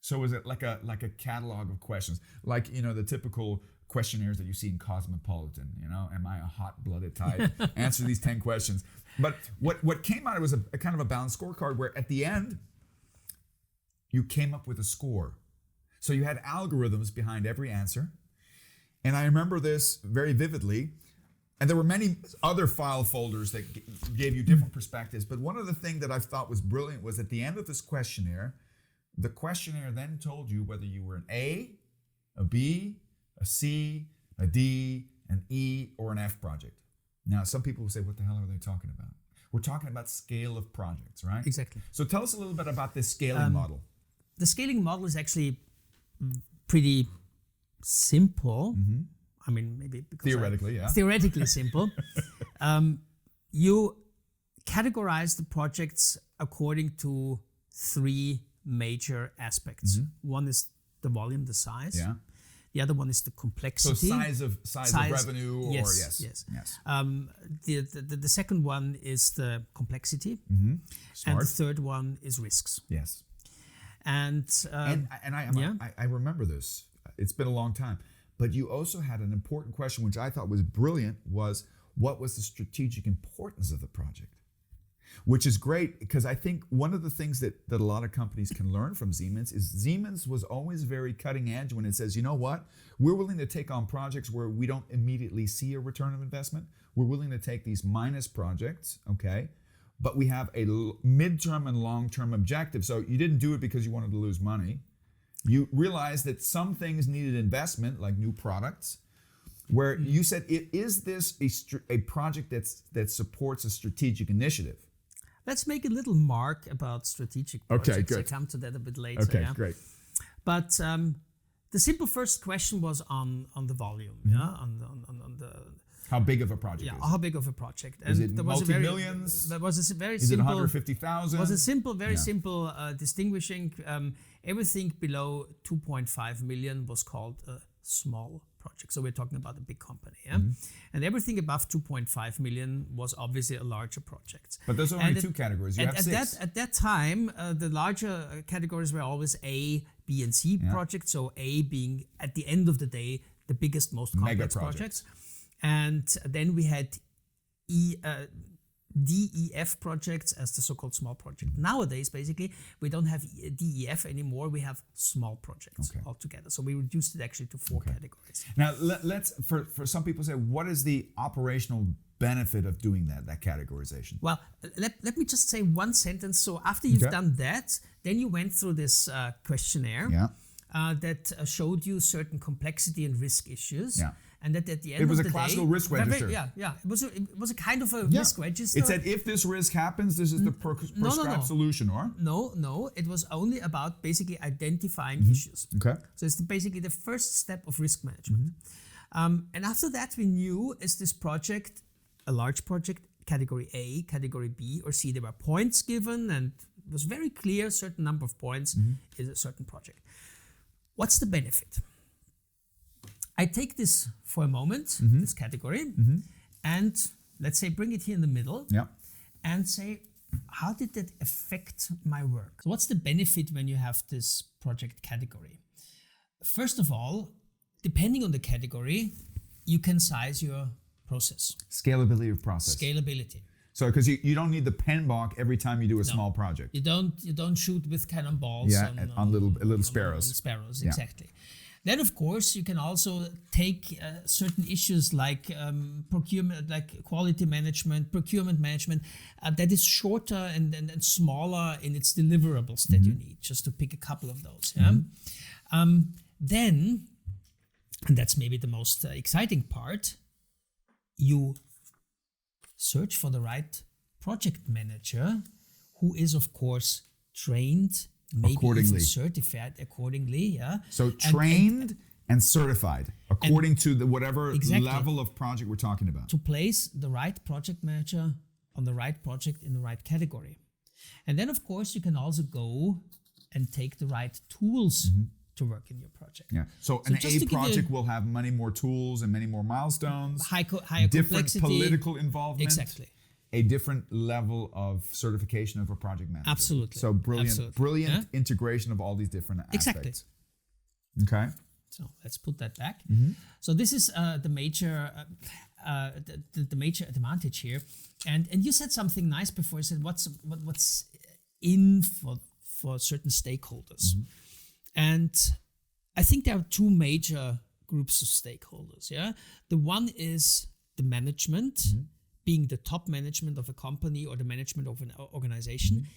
So was it like a catalog of questions, like the typical questionnaires that you see in Cosmopolitan? Am I a hot-blooded type? Answer these 10 questions. But what came out, it was a kind of a balanced scorecard where at the end you came up with a score. So you had algorithms behind every answer. And I remember this very vividly. And there were many other file folders that gave you different perspectives. But one of the things that I thought was brilliant was at the end of this questionnaire, the questionnaire then told you whether you were an A, a B, a C, a D, an E, or an F project. Now, some people will say, what the hell are they talking about? We're talking about scale of projects, right? Exactly. So tell us a little bit about this scaling model. The scaling model is actually pretty simple. Mm-hmm. I mean, maybe because theoretically simple. You categorize the projects according to 3 major aspects. Mm-hmm. One is the volume, the size. Yeah. The other one is the complexity. So size of revenue, or yes. The second one is the complexity, mm-hmm. and the third one is risks. Yes. And I remember this. It's been a long time. But you also had an important question, which I thought was brilliant, was what was the strategic importance of the project? Which is great, because I think one of the things that a lot of companies can learn from Siemens is Siemens was always very cutting edge when it says, you know what, we're willing to take on projects where we don't immediately see a return of investment. We're willing to take these minus projects, okay? But we have a midterm and long-term objective. So you didn't do it because you wanted to lose money. You realized that some things needed investment, like new products, where you said, is this a project that supports a strategic initiative? Let's make a little mark about strategic projects. Okay, good. I come to that a bit later. Okay, great. But the simple first question was on the volume, on the... How big of a project is it? How big of a project? And is it multi-millions? There was a very is simple... Is it 150,000? Was a simple, simple distinguishing. Everything below 2.5 million was called a small project. So we're talking about a big company. Yeah? And everything above 2.5 million was obviously a larger project. But there's only two categories. You have six. At that time, the larger categories were always A, B, and C projects. So A being, at the end of the day, the biggest, most complex projects. And then we had D, E, F projects as the so-called small project. Nowadays, basically, we don't have D, E, F anymore. We have small projects altogether. So we reduced it actually to 4 categories. Now, let's for some people say, what is the operational benefit of doing that categorization? Well, let me just say one sentence. So after you've done that, then you went through this questionnaire that showed you certain complexity and risk issues. Yeah. And that at the end of the day... It was a classical risk register. It was a kind of a risk register. It said, if this risk happens, this is the prescribed solution, or? No. It was only about basically identifying issues. Okay. So it's basically the first step of risk management. And after that, we knew, is this project a large project, category A, category B, or C? There were points given, and it was very clear, a certain number of points is a certain project. What's the benefit? I take this for a moment, this category, and let's say bring it here in the middle and say, how did that affect my work? So what's the benefit when you have this project category? First of all, depending on the category, you can size your process. Scalability of process. Scalability. So, because you don't need the PMBOK every time you do a small project. You don't shoot with cannonballs on little sparrows. On sparrows, exactly. Then, of course, you can also take certain issues like procurement, like quality management, procurement management, that is shorter and smaller in its deliverables that you need, just to pick a couple of those. Then, and that's maybe the most exciting part, you search for the right project manager who is, of course, trained, maybe even certified accordingly. So trained and certified according to the whatever level of project we're talking about. To place the right project manager on the right project in the right category. And then, of course, you can also go and take the right tools to work in your project. So an A project will have many more tools and many more milestones. Higher different complexity. Political involvement. Exactly. A different level of certification of a project manager. Absolutely. So brilliant integration of all these different aspects. Okay. So let's put that back. So this is the major advantage here. And you said something nice before. You said what's in for certain stakeholders. And I think there are two major groups of stakeholders. The one is the management, being the top management of a company or the management of an organization.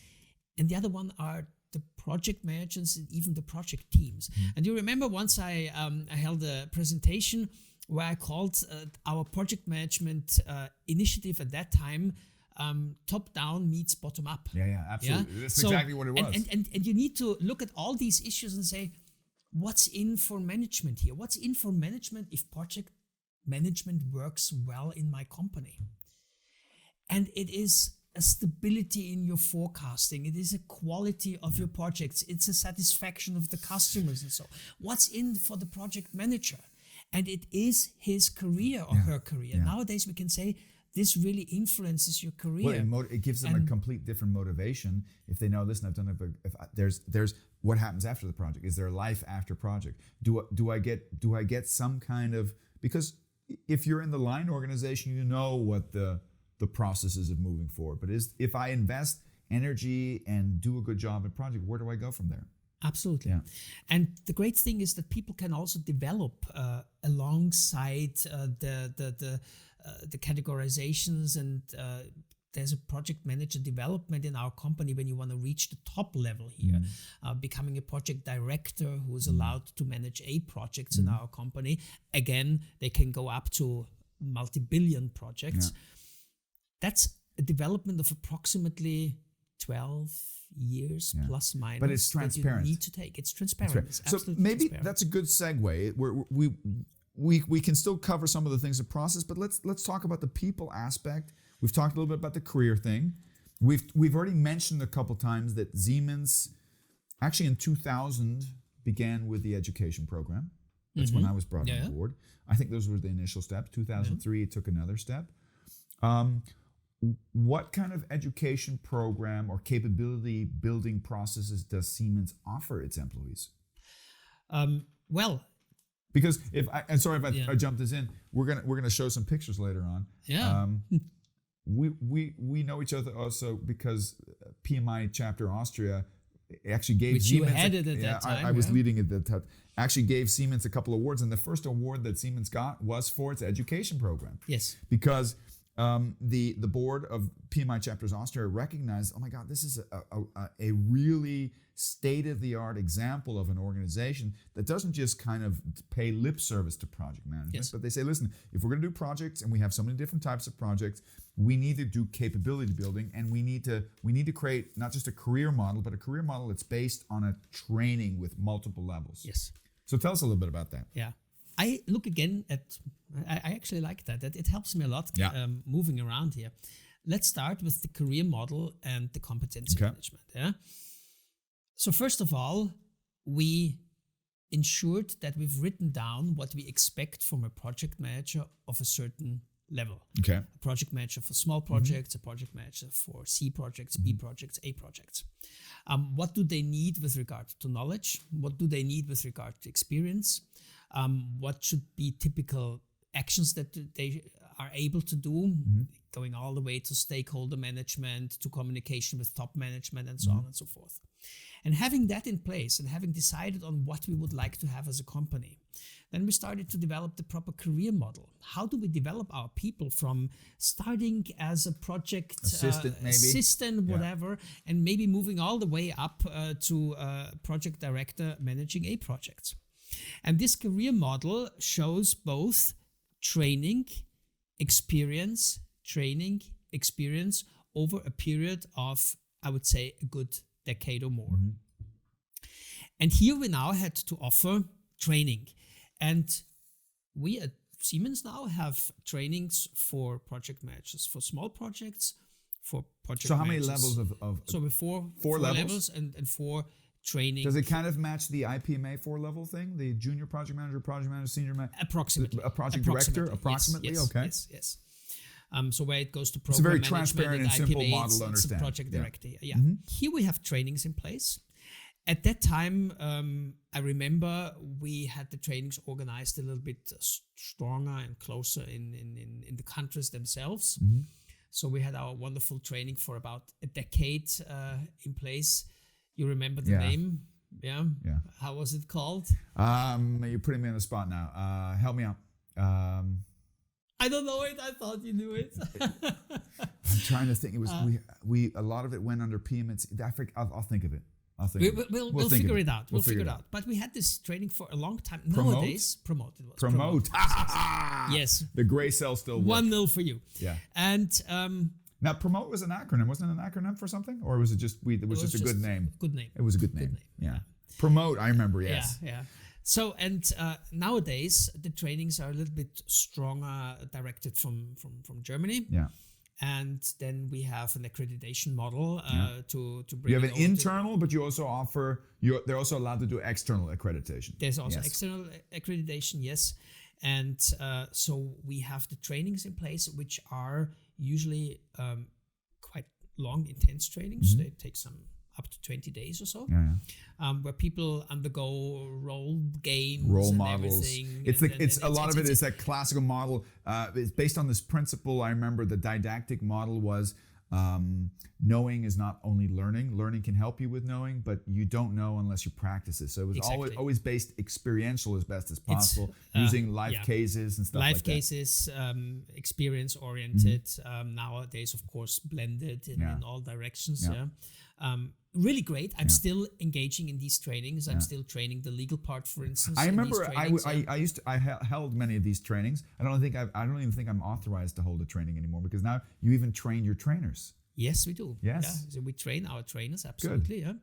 And the other one are the project managers and even the project teams. And you remember once I held a presentation where I called our project management initiative at that time top down meets bottom up. Absolutely. That's exactly what it was. And you need to look at all these issues and say, what's in for management here? What's in for management if project management works well in my company? And it is a stability in your forecasting. It is a quality of your projects. It's a satisfaction of the customers and so. What's in for the project manager? And it is his career or her career. Nowadays we can say this really influences your career. Well, it gives them a complete different motivation if they know, listen, I've done it. There's what happens after the project. Is there a life after project? Do I get some kind of, because if you're in the line organization, you know what the processes of moving forward. But if I invest energy and do a good job at project, where do I go from there? Absolutely. And the great thing is that people can also develop alongside the categorizations, and there's a project manager development in our company when you want to reach the top level here, becoming a project director who is allowed to manage A projects in our company. Again, they can go up to multi-billion projects. That's a development of approximetly 12 years plus minus. But it's transparent. That you need to take. It's transparent. It's so maybe that's a good segue. We can still cover some of the things of process, but let's talk about the people aspect. We've talked a little bit about the career thing. We've already mentioned a couple times that Siemens, actually in 2000, began with the education program. That's when I was brought on board. I think those were the initial steps. 2003, it took another step. What kind of education program or capability building processes does Siemens offer its employees? Well, because I jump this in, we're gonna show some pictures later on. Yeah. We know each other also because PMI chapter Austria actually gave which Siemens. You headed at that time. I was leading at that time. Actually gave Siemens a couple of awards, and the first award that Siemens got was for its education program. Yes. Because the board of PMI chapters Austria recognized, oh my God, this is a really state-of-the-art example of an organization that doesn't just kind of pay lip service to project management, but they say, listen, if we're going to do projects and we have so many different types of projects, we need to do capability building, and we need to create not just a career model, but a career model that's based on a training with multiple levels. Yes. So tell us a little bit about that. Yeah. I look again at, I actually like that. It helps me a lot moving around here. Let's start with the career model and the competency management. Yeah. So first of all, we ensured that we've written down what we expect from a project manager of a certain level. Okay. A project manager for small projects, a project manager for C projects, B projects, A projects. What do they need with regard to knowledge? What do they need with regard to experience? What should be typical actions that they are able to do, going all the way to stakeholder management, to communication with top management, and so on and so forth. And having that in place and having decided on what we would like to have as a company, then we started to develop the proper career model. How do we develop our people from starting as a project assistant, whatever, and maybe moving all the way up to project director managing a project? And this career model shows both training, experience over a period of, I would say, a good decade or more. And here we now had to offer training. And we at Siemens now have trainings for project managers, for small projects, for project managers. So how many levels of So with four levels and 4 training. Does it kind of match the IPMA 4-level thing? The junior project manager, senior manager? Approximately. A project director? Approximately? Yes, okay. Yes. So where it goes to program it's a very management transparent and simple model to understand. It's a project director. Yeah. Here we have trainings in place. At that time, I remember we had the trainings organized a little bit stronger and closer in the countries themselves. So we had our wonderful training for about a decade in place. You remember the name? Yeah. How was it called? You're putting me on the spot now. Help me out. I don't know it. I thought you knew it. I'm trying to think. It was we a lot of it went under PMO. I'll think of it. We'll figure it out. We'll figure it out. But we had this training for a long time. Nowadays, Promote. Yes. The gray cell still works. 1-0 for you. Yeah. And now Promote was an acronym. Wasn't it an acronym for something, or was it just it was just a good name? Good name. It was a good name. Yeah. Promote. I remember. Yes. Yeah. So nowadays the trainings are a little bit stronger, directed from Germany. Yeah. And then we have an accreditation model to bring. You have an internal, but you also offer. They're also allowed to do external accreditation. There's also external accreditation, yes. And so we have the trainings in place, which are usually quite long, intense trainings. They take up to 20 days or so, where people undergo role games, role and models. Everything. It's a lot of it is that classical model. It's based on this principle. I remember the didactic model was knowing is not only learning. Learning can help you with knowing, but you don't know unless you practice it. So it was always based experiential as best as possible, using life cases and stuff like that. Life cases, experience oriented. Nowadays, of course, blended in all directions. Really great. I'm still engaging in these trainings. I'm still training the legal part, for instance. I remember I held many of these trainings. I don't even think I'm authorized to hold a training anymore, because now you even train your trainers. Yes, we do. Yes. Yeah. So we train our trainers, absolutely. Good.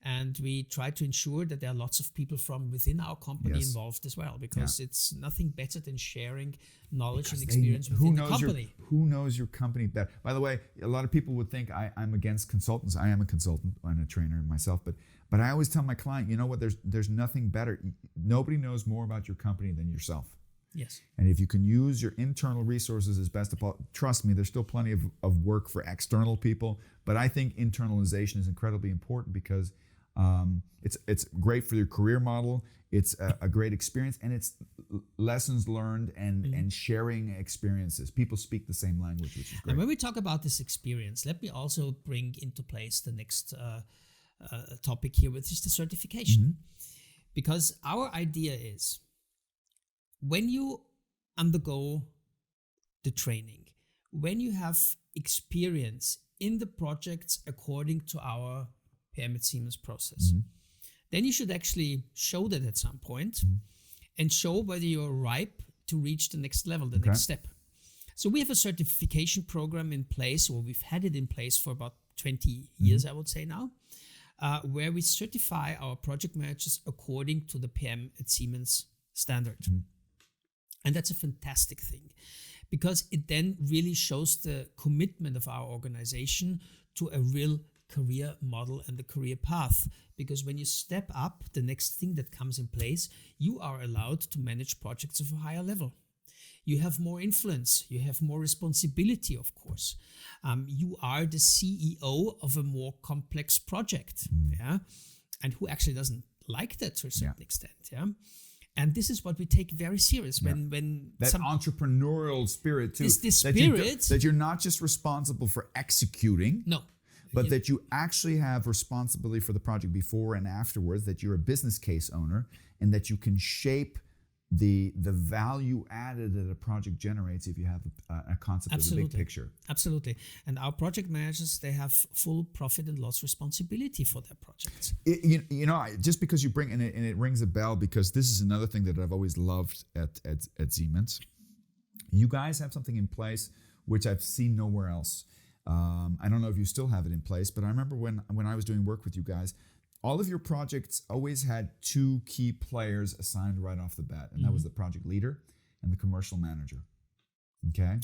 And we try to ensure that there are lots of people from within our company involved as well, because it's nothing better than sharing knowledge and experience within the company. Who knows your company better? By the way, a lot of people would think I'm against consultants. I am a consultant and a trainer myself, but I always tell my client, you know what? There's nothing better. Nobody knows more about your company than yourself. Yes. And if you can use your internal resources as best possible, trust me, there's still plenty of work for external people. But I think internalization is incredibly important because it's great for your career model. It's a great experience, and it's lessons learned and sharing experiences. People speak the same language, which is great. And when we talk about this experience, let me also bring into place the next topic here, which is the certification. Because our idea is, when you undergo the training, when you have experience in the projects according to our PM at Siemens process, then you should actually show that at some point and show whether you're ripe to reach the next level, the next step. So we have a certification program in place, or we've had it in place for about 20 years, I would say now, where we certify our project managers according to the PM at Siemens standard. And that's a fantastic thing, because it then really shows the commitment of our organization to a real career model and the career path. Because when you step up, the next thing that comes in place, you are allowed to manage projects of a higher level. You have more influence, you have more responsibility, of course. You are the CEO of a more complex project, and who actually doesn't like that to a certain extent, And this is what we take very serious when that entrepreneurial spirit too. This spirit that you're not just responsible for executing, but that you actually have responsibility for the project before and afterwards. That you're a business case owner, and that you can shape the value added that a project generates if you have a concept of the big picture. Absolutely. And our project managers, they have full profit and loss responsibility for their projects. Just because you bring, and it rings a bell, because this is another thing that I've always loved at Siemens. You guys have something in place which I've seen nowhere else. I don't know if you still have it in place, but I remember when I was doing work with you guys, all of your projects always had two key players assigned right off the bat, and that was the project leader and the commercial manager. Okay,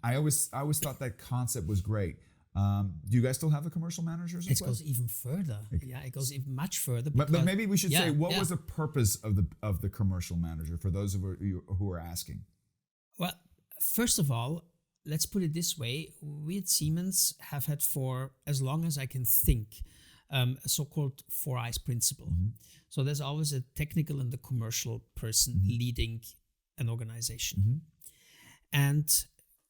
I always thought that concept was great. Do you guys still have the commercial managers? It goes even further. It goes even much further. But maybe we should say, what was the purpose of the commercial manager for those of you who are asking? Well, first of all, let's put it this way: we at Siemens have had, for as long as I can think, a so-called 4 eyes principle. So there's always a technical and a commercial person leading an organization. And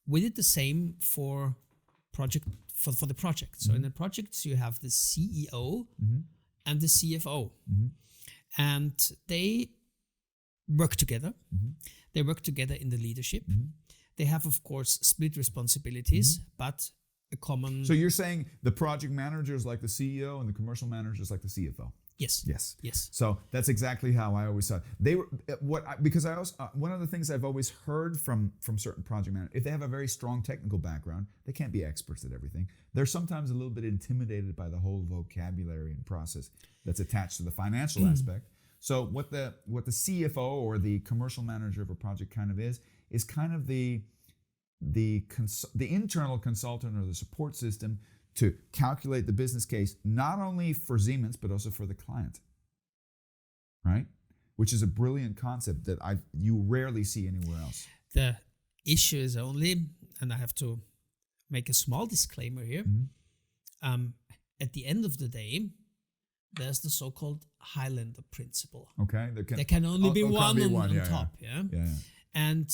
we did the same for the project. So in the projects, you have the CEO and the CFO. And they work together. They work together in the leadership. They have, of course, split responsibilities, but a common... So you're saying the project manager is like the CEO and the commercial manager is like the CFO? Yes. So that's exactly how I always thought. They were one of the things I've always heard from certain project managers, if they have a very strong technical background, they can't be experts at everything. They're sometimes a little bit intimidated by the whole vocabulary and process that's attached to the financial aspect. So what the CFO or the commercial manager of a project kind of is kind of the internal consultant or the support system to calculate the business case, not only for Siemens, but also for the client, right? Which is a brilliant concept that you rarely see anywhere else. The issue is only, and I have to make a small disclaimer here, at the end of the day, there's the so-called Highlander principle. Okay. There can only be one on top, yeah. And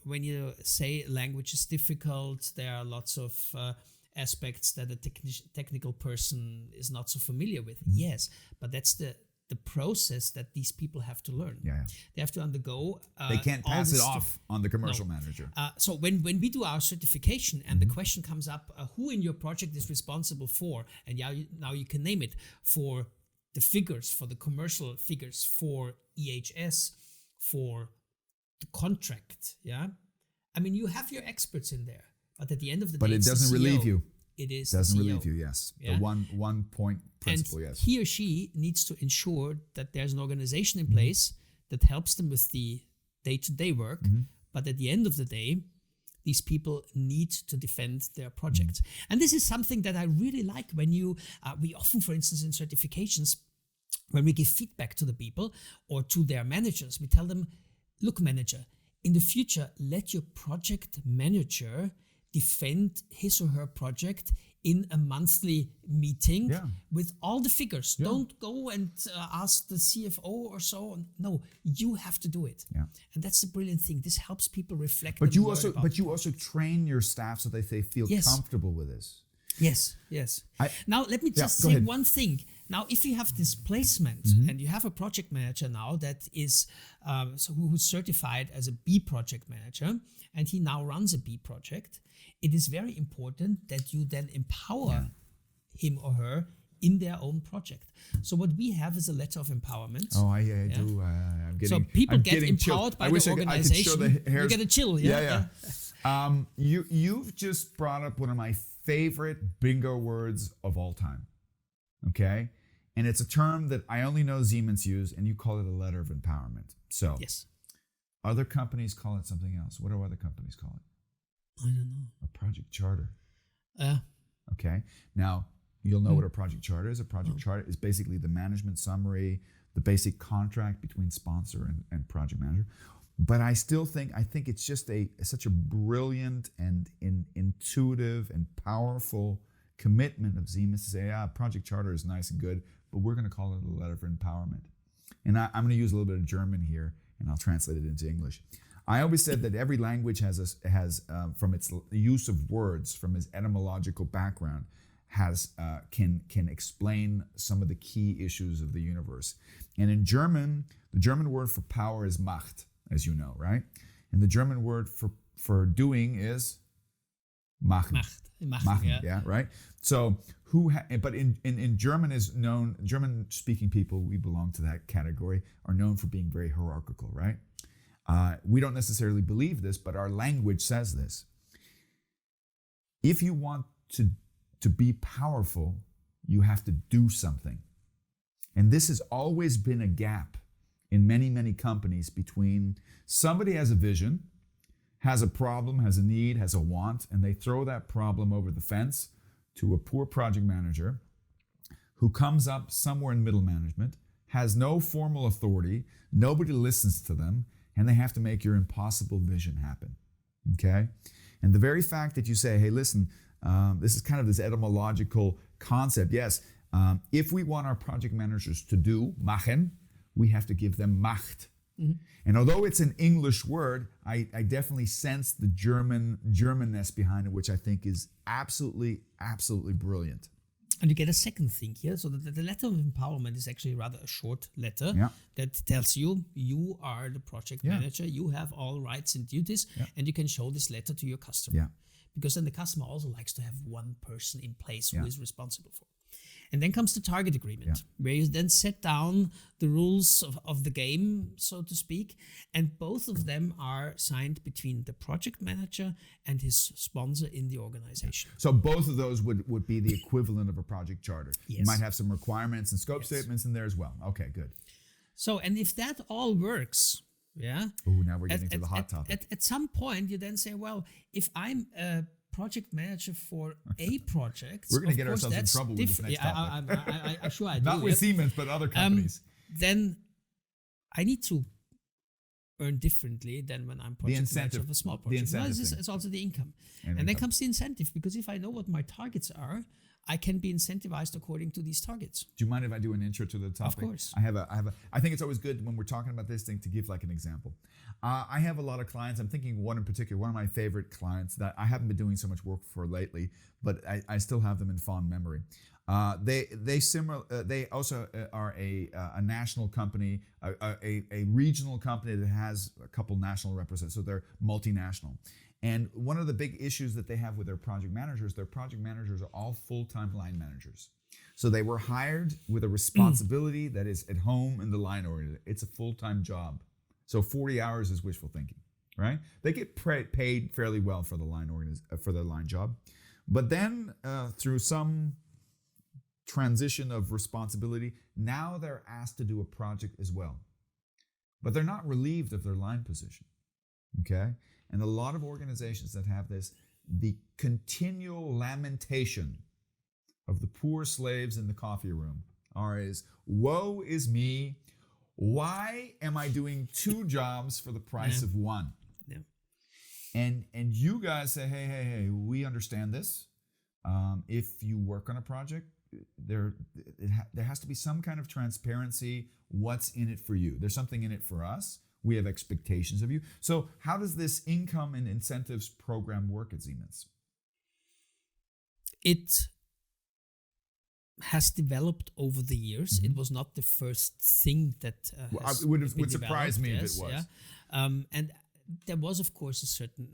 when you say language is difficult, there are lots of aspects that a technical person is not so familiar with. Yes, but that's the process that these people have to learn. They have to undergo. They can't pass it off on the commercial manager. So when we do our certification and the question comes up, who in your project is responsible for, and now you can name it, for the figures, for the commercial figures, for EHS, for the contract, I mean, you have your experts in there, but at the end of the day, it doesn't relieve you. it is Doesn't the CEO. relieve you, yes. Yeah. The one point principle, and yes. he or she needs to ensure that there's an organization in place that helps them with the day-to-day work. But at the end of the day, these people need to defend their projects. And this is something that I really like when we often, for instance, in certifications, when we give feedback to the people or to their managers, we tell them, look, manager, in the future, let your project manager defend his or her project in a monthly meeting with all the figures. Yeah. Don't go and ask the CFO or so. No, you have to do it. Yeah. And that's the brilliant thing. This helps people reflect. But you also train your staff so that they feel comfortable with this. Yes. Now, let me just say one thing. Now, if you have this placement and you have a project manager now that is who's certified as a B project manager, and he now runs a B project, it is very important that you then empower him or her in their own project. So what we have is a letter of empourement. Oh, I do. I'm getting. So people get empowered chilled. by the organization. You get a chill. Yeah. You've just brought up one of my favorite bingo words of all time. Okay, and it's a term that I only know Siemens use, and you call it a letter of empowerment. So yes, other companies call it something else. What do other companies call it? I don't know. A project charter. Yeah. Okay. Now, you'll know what a project charter is. A project charter is basically the management summary, the basic contract between sponsor and project manager. But I think it's just such a brilliant and intuitive and powerful commitment of Siemens to say, project charter is nice and good, but we're going to call it a letter of empowerment. And I'm going to use a little bit of German here, and I'll translate it into English. I always said that every language has from its use of words, from its etymological background, can explain some of the key issues of the universe. And in German, the German word for power is Macht, as you know, right? And the German word for doing is machen. Machen, yeah, right? So but in German is known, German-speaking people, we belong to that category, are known for being very hierarchical, right? We don't necessarily believe this, but our language says this. If you want to be powerful, you have to do something. And this has always been a gap in many, many companies between somebody has a vision, has a problem, has a need, has a want, and they throw that problem over the fence to a poor project manager who comes up somewhere in middle management, has no formal authority, nobody listens to them, and they have to make your impossible vision happen, okay? And the very fact that you say, hey, listen, this is kind of this etymological concept. Yes, if we want our project managers to do, machen, we have to give them Macht. Mm-hmm. And although it's an English word, I definitely sense the Germanness behind it, which I think is absolutely, absolutely brilliant. And you get a second thing here. So the letter of empowerment is actually rather a short letter that tells you are the project manager, you have all rights and duties, and you can show this letter to your customer. Yeah. Because then the customer also likes to have one person in place who is responsible for it. And then comes the target agreement, where you then set down the rules of the game, so to speak. And both of them are signed between the project manager and his sponsor in the organization. So both of those would be the equivalent of a project charter. Yes. You might have some requirements and scope statements in there as well. Okay, good. So, and if that all works, now we're getting to the hot topic. At some point, you then say, well, if I'm a project manager for a project, we're going to get ourselves in trouble with this next topic. I'm sure I do. Not with Siemens, but other companies. Then I need to earn differently than when I'm project manager of a small project. It's also the income. And then comes the incentive, because if I know what my targets are, I can be incentivized according to these targets. Do you mind if I do an intro to the topic? Of course. I think it's always good when we're talking about this thing to give like an example. I have a lot of clients. I'm thinking one in particular, one of my favorite clients that I haven't been doing so much work for lately, but I still have them in fond memory. They also are a national company, a regional company that has a couple national representatives, so they're multinational. And one of the big issues that they have with their project managers are all full-time line managers. So they were hired with a responsibility that is at home in the line oriented. It's a full-time job. So 40 hours is wishful thinking, right? They get paid fairly well for the line for their line job. But then through some transition of responsibility, now they're asked to do a project as well. But they're not relieved of their line position, okay? And a lot of organizations that have this, the continual lamentation of the poor slaves in the coffee room is, woe is me, why am I doing 2 jobs for the price of 1? Yeah. And you guys say, hey, we understand this. If you work on a project, there has to be some kind of transparency. What's in it for you? There's something in it for us. We have expectations of you. So how does this income and incentives program work at Siemens? It has developed over the years. It was not the first thing that it would surprise me if it was. Yeah. And there was, of course, a certain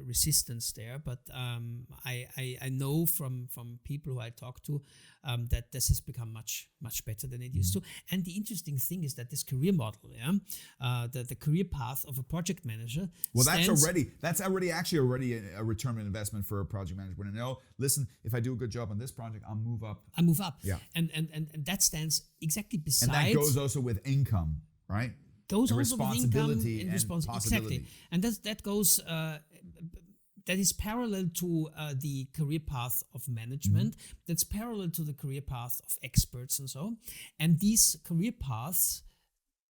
resistance there, but I know from people who I talk to that this has become much better than it used to. And the interesting thing is that this career model, the career path of a project manager. Well, that's already a return on investment for a project manager. When I know, listen, if I do a good job on this project, I'll move up. Yeah, and that stands exactly beside. And that goes also with income, right? Goes and also with income and responsibility. Exactly, and that goes. That is parallel to the career path of management. That's parallel to the career path of experts and so on. And these career paths,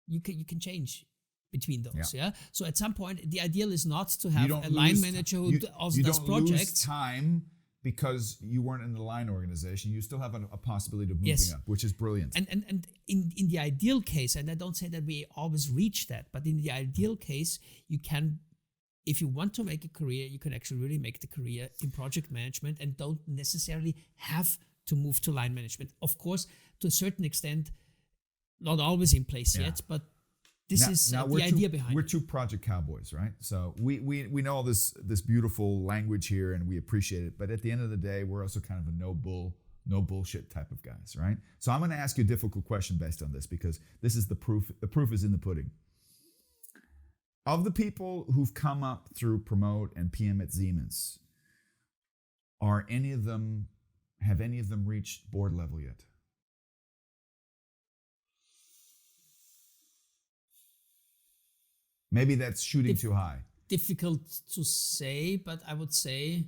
you can change between those. Yeah. So at some point, the ideal is not to have a line manager who also does projects. You don't lose time because you weren't in the line organization. You still have a possibility of moving up, which is brilliant. And in the ideal case, and I don't say that we always reach that, but in the ideal case, you can, if you want to make a career, you can actually really make the career in project management and don't necessarily have to move to line management. Of course, to a certain extent, not always in place yet, but this is the idea behind it. We're 2 project cowboys, right? So we know all this beautiful language here and we appreciate it, but at the end of the day, we're also kind of a no bullshit type of guys, right? So I'm going to ask you a difficult question based on this because this is the proof. The proof is in the pudding. Of the people who've come up through Promote and PM at Siemens, have any of them reached board level yet? Maybe that's shooting too high. Difficult to say, but I would say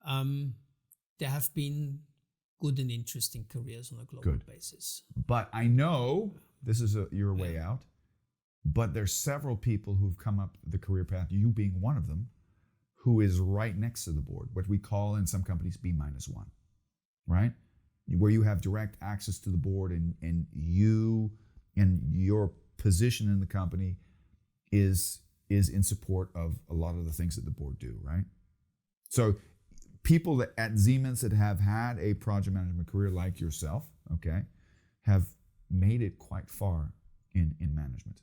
there have been good and interesting careers on a global basis. But I know this is your way out. But there's several people who've come up the career path, you being one of them, who is right next to the board, what we call in some companies B-1, right? Where you have direct access to the board and you and your position in the company is in support of a lot of the things that the board do, right? So people that at Siemens that have had a project management career like yourself, okay, have made it quite far in management.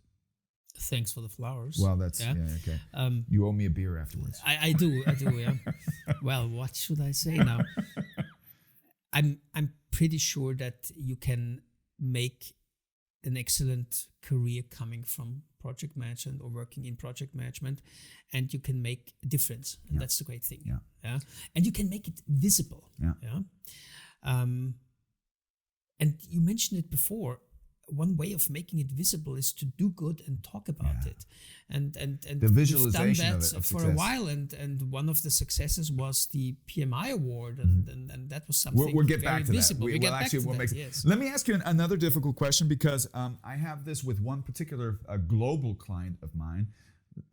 Thanks for the flowers. Well, that's okay. You owe me a beer afterwards. I do, yeah. Well, what should I say now? I'm pretty sure that you can make an excellent career coming from project management or working in project management, and you can make a difference, and that's the great thing. Yeah, and you can make it visible. And you mentioned it before. One way of making it visible is to do good and talk about it, and the visualization we've done that of it, for a while, and one of the successes was the PMI award, and that was something we'll get back to visible. that. Let me ask you another difficult question because I have this with one particular global client of mine.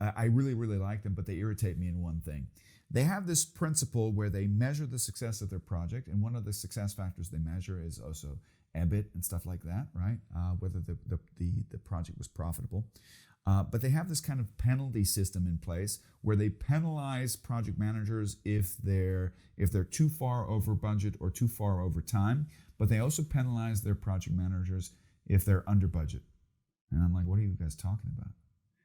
I really like them, but they irritate me in one thing. They have this principle where they measure the success of their project, and one of the success factors they measure is also EBIT and stuff like that, right? Whether the project was profitable. But they have this kind of penalty system in place where they penalize project managers if they're too far over budget or too far over time, but they also penalize their project managers if they're under budget. And I'm like, what are you guys talking about?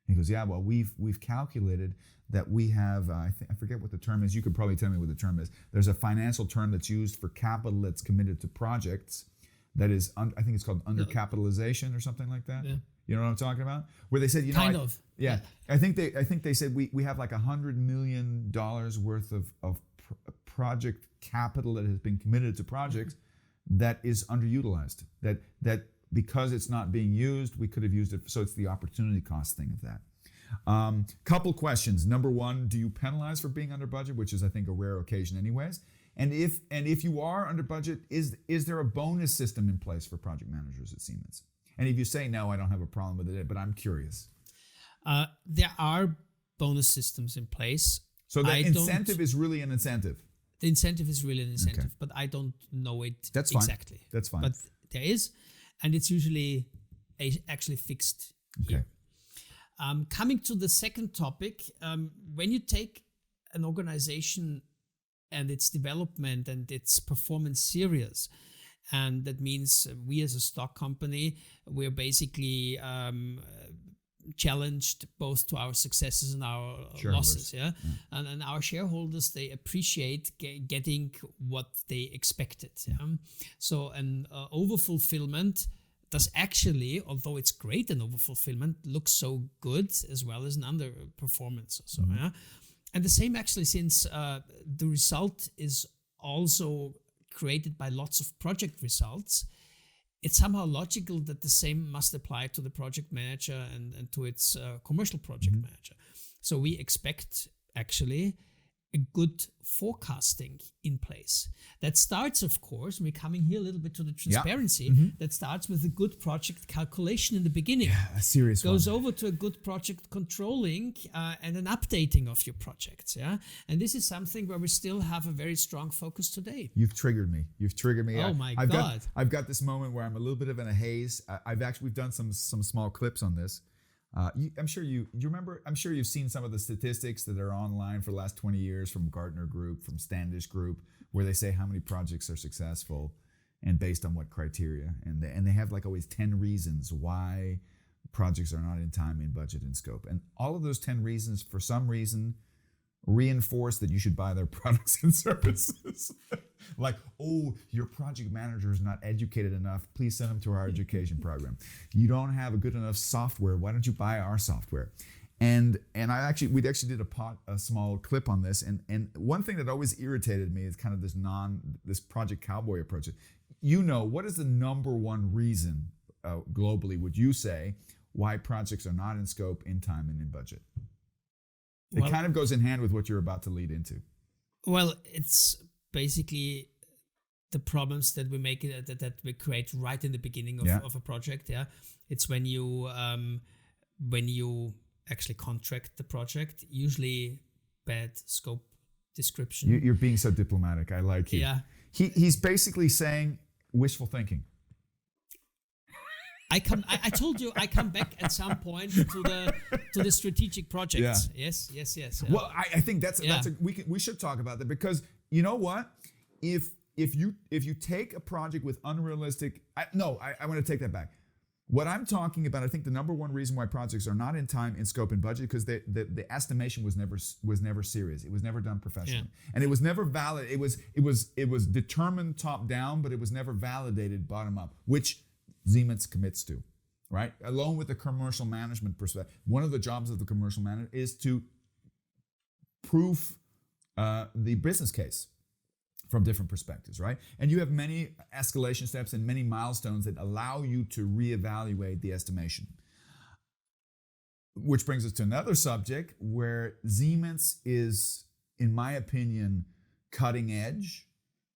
He goes, yeah, well, we've calculated that we have, I forget what the term is. You could probably tell me what the term is. There's a financial term that's used for capital that's committed to projects that is, I think it's called undercapitalization or something like that. Yeah. You know what I'm talking about? Where they said, I think they said we have like $100 million worth of project capital that has been committed to projects that is underutilized. That because it's not being used, we could have used it. So it's the opportunity cost thing of that. Couple questions. Number one, do you penalize for being under budget, which is, I think, a rare occasion anyways? And if you are under budget, is there a bonus system in place for project managers at Siemens? And if you say no, I don't have a problem with it, but I'm curious. There are bonus systems in place. So the incentive is really an incentive. The incentive is really an incentive, but I don't know it exactly. That's fine. But there is, and it's usually actually fixed here. Coming to the second topic, when you take an organization and its development and its performance serious, and that means we as a stock company, we're basically challenged both to our successes and our losses. And our shareholders, they appreciate getting what they expected. So an overfulfillment does actually, although it's great, an overfulfillment looks so good as well as an underperformance. So, and the same actually, since the result is also created by lots of project results, it's somehow logical that the same must apply to the project manager and to its commercial project manager. So we expect actually a good forecasting in place. That starts, of course, we're coming here a little bit to the transparency, that starts with a good project calculation in the beginning. A serious Goes over to a good project controlling and an updating of your projects. And this is something where we still have a very strong focus today. You've triggered me. Oh my God. I've got this moment where I'm a little bit of in a haze. We've done some small clips on this. I'm sure you've seen some of the statistics that are online for the last 20 years from Gartner Group, from Standish Group, where they say how many projects are successful and based on what criteria. And they have like always 10 reasons why projects are not in time, in budget, and scope. And all of those 10 reasons, for some reason, reinforce that you should buy their products and services. Like, oh, your project manager is not educated enough. Please send them to our education program. You don't have a good enough software. Why don't you buy our software? And we actually did a small clip on this. And one thing that always irritated me is kind of this project cowboy approach. What is the number one reason globally, would you say, why projects are not in scope, in time, and in budget? It kind of goes in hand with what you're about to lead into. Well, it's basically the problems that we make that we create right in the beginning of a project. It's when you actually contract the project, usually bad scope description. You're being so diplomatic. I like you. He's basically saying wishful thinking. I told you I come back at some point to the strategic projects. Yes. Well, I think we should talk about that, because you know what? If you take a project with unrealistic, I want to take that back. What I'm talking about, I think the number one reason why projects are not in time, in scope, and budget, because the estimation was never serious. It was never done professionally, and it was never valid. It was determined top down, but it was never validated bottom up, which Siemens commits to, right? Along with the commercial management perspective, one of the jobs of the commercial manager is to prove the business case from different perspectives, right? And you have many escalation steps and many milestones that allow you to reevaluate the estimation. Which brings us to another subject where Siemens is, in my opinion, cutting edge.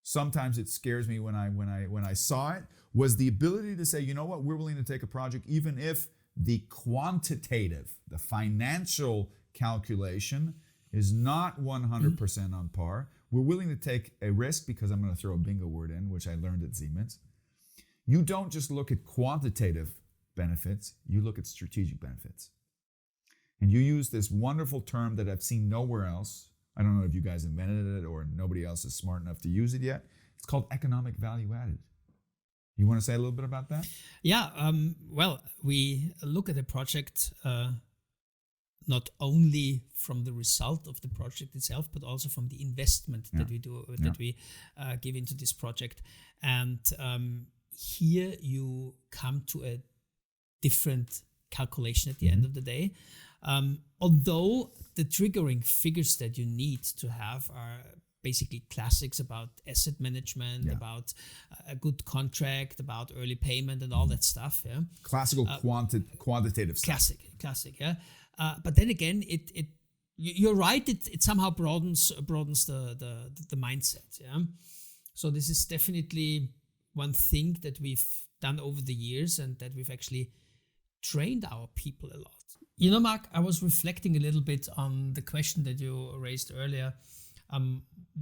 Sometimes it scares me when I saw it, was the ability to say, you know what, we're willing to take a project even if the quantitative, the financial calculation is not 100% on par. We're willing to take a risk, because I'm going to throw a bingo word in, which I learned at Siemens. You don't just look at quantitative benefits, you look at strategic benefits. And you use this wonderful term that I've seen nowhere else. I don't know if you guys invented it or nobody else is smart enough to use it yet. It's called economic value added. You want to say a little bit about that? Yeah, well, we look at a project not only from the result of the project itself, but also from the investment that we do, that we give into this project. And here you come to a different calculation at the end of the day. Although the triggering figures that you need to have are basically classics about asset management, about a good contract, about early payment and all that stuff. Yeah, classical quantitative stuff. Classic. Yeah, but then again, you're right. It somehow broadens the mindset. Yeah, so this is definitely one thing that we've done over the years, and that we've actually trained our people a lot. You know, Mark, I was reflecting a little bit on the question that you raised earlier.